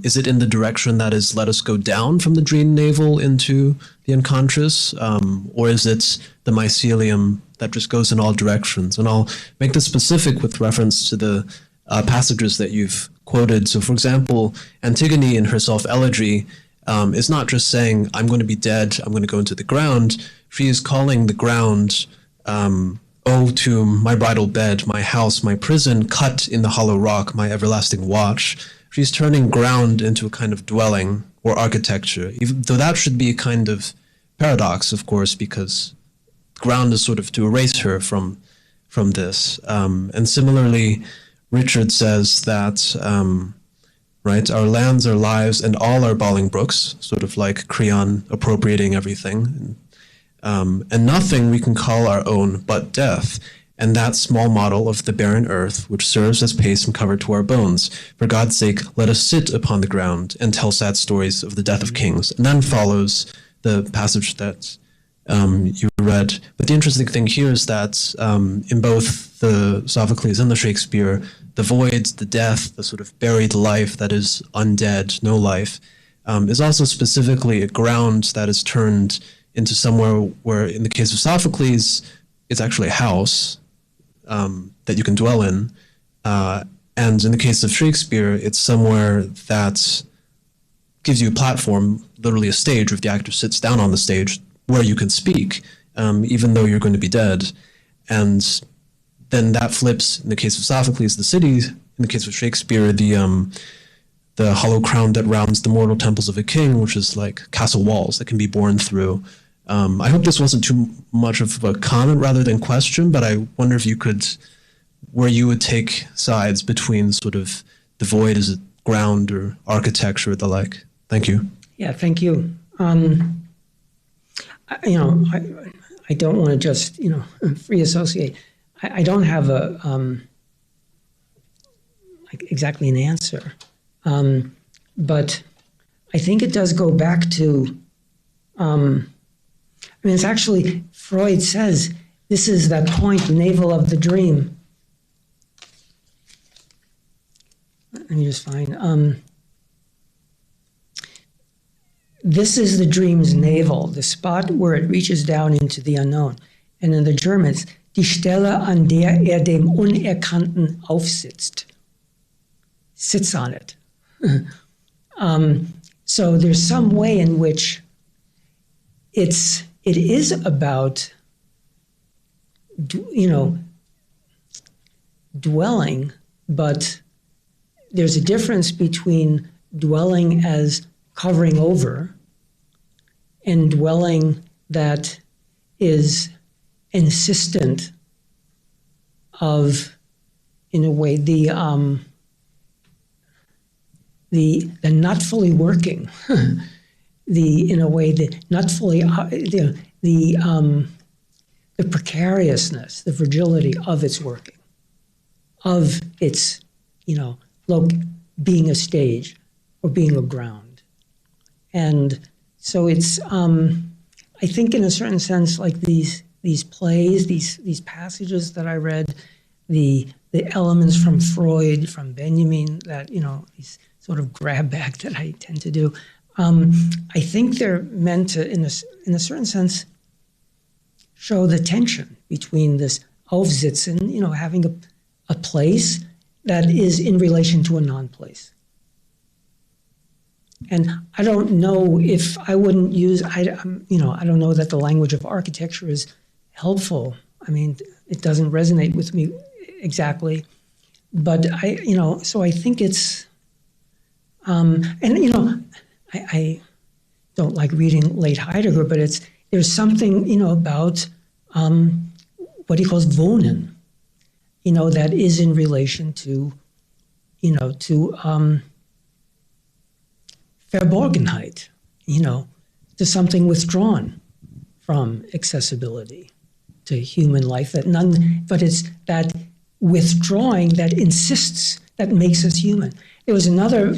Is it in the direction that is let us go down from the dream navel into the unconscious? Or is it the mycelium that just goes in all directions? And I'll make this specific with reference to the passages that you've quoted. So, for example, Antigone in her self-elegy is not just saying, I'm going to be dead, I'm going to go into the ground. She is calling the ground, oh, to my bridal bed, my house, my prison, cut in the hollow rock, my everlasting watch. She's turning ground into a kind of dwelling or architecture, even though that should be a kind of paradox, of course, because ground is sort of to erase her from this. And similarly, Richard says that, right, our lands, our lives, and all our Bolingbrookes, sort of like Creon appropriating everything, and nothing we can call our own but death, and that small model of the barren earth, which serves as paste and cover to our bones. For God's sake, let us sit upon the ground and tell sad stories of the death of kings. And then follows the passage that you read. But the interesting thing here is that in both the Sophocles and the Shakespeare, the void, the death, the sort of buried life that is undead, no life, is also specifically a ground that is turned into somewhere where, in the case of Sophocles, it's actually a house that you can dwell in. And in the case of Shakespeare, it's somewhere that gives you a platform, literally a stage, where the actor sits down on the stage where you can speak, even though you're going to be dead. And then that flips, in the case of Sophocles, the city; in the case of Shakespeare, the hollow crown that rounds the mortal temples of a king, which is like castle walls that can be borne through. I hope this wasn't too much of a comment rather than question, but I wonder if you could, where you would take sides between sort of the void as a ground or architecture or the like. Thank you.
Yeah, thank you. I don't want to just, free associate. I don't have a exactly an answer, but I think it does go back to. It's actually, Freud says, this is that point, the navel of the dream. Let me just find. This is the dream's navel, the spot where it reaches down into the unknown. And in the German, it's die Stelle, an der dem Unerkannten aufsitzt. Sits on it. So there's some way in which it is about, dwelling, but there's a difference between dwelling as covering over and dwelling that is insistent of, in a way, the not fully working. In a way, the not fully, the precariousness, the fragility of its working, of its, being a stage or being a ground. And so it's, I think in a certain sense, like these these plays, these passages that I read, the elements from Freud, from Benjamin, that, these sort of grab bag that I tend to do. I think they're meant to, in a certain sense, show the tension between this Aufsitzen, having a place that is in relation to a non-place. And I don't know if I wouldn't use, I don't know that the language of architecture is helpful. I mean, it doesn't resonate with me exactly. But so I think it's, I don't like reading late Heidegger, but there's something, about what he calls Wohnen, that is in relation to, Verborgenheit, to something withdrawn from accessibility to human life, but it's that withdrawing that insists, that makes us human. There was another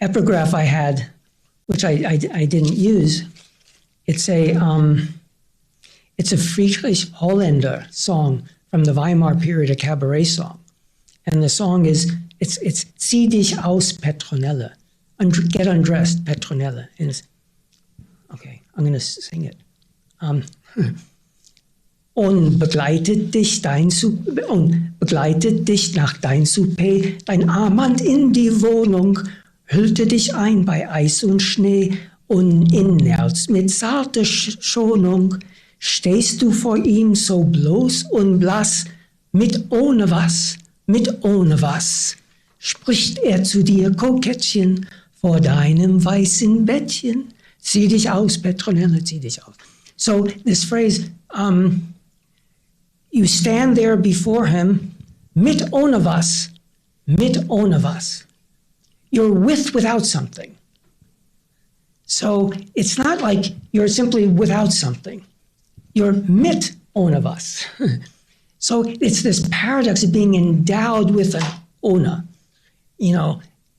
epigraph I had, which I didn't use. It's a Friedrich Holländer song from the Weimar period, a cabaret song. And the song is, it's Zieh dich aus, Petronelle. Get undressed, Petronelle. And it's, okay, I'm going to sing it. Und begleitet dich nach dein Souper, dein Armband in die Wohnung, hüllte dich ein bei Eis und Schnee und innerst mit zarter Schonung stehst du vor ihm so bloß und blass, mit ohne was, spricht zu dir, Kokettchen, vor deinem weißen Bettchen, zieh dich aus, Petronelle, zieh dich aus. So this phrase, you stand there before him, mit ohne was. You're without something. So it's not like you're simply without something. You're mit ohne was. So it's this paradox of being endowed with an ohne,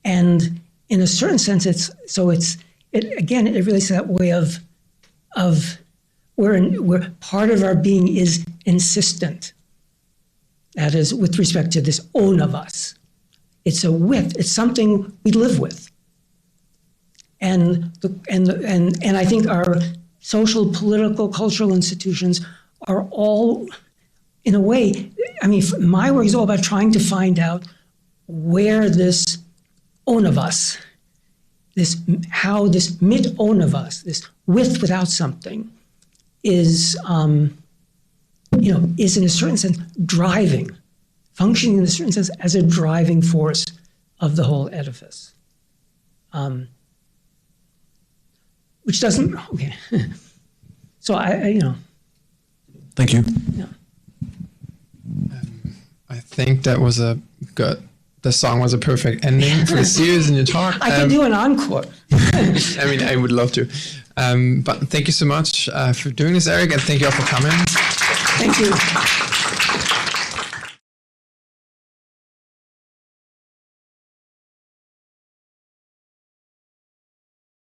and in a certain sense, it relates to that way of where part of our being is insistent. That is, with respect to this ohne was. It's it's something we live with. And I think our social, political, cultural institutions are all, in a way, my work is all about trying to find out where this ohne was, how this mit ohne was, this without something, is in a certain sense functioning in a certain sense as a driving force of the whole edifice. Which doesn't, okay. So
Thank you.
Yeah.
I think that was the song was a perfect ending for the series and your talk.
I can do an encore.
I would love to. But thank you so much for doing this, Eric, and thank you all for coming.
Thank you.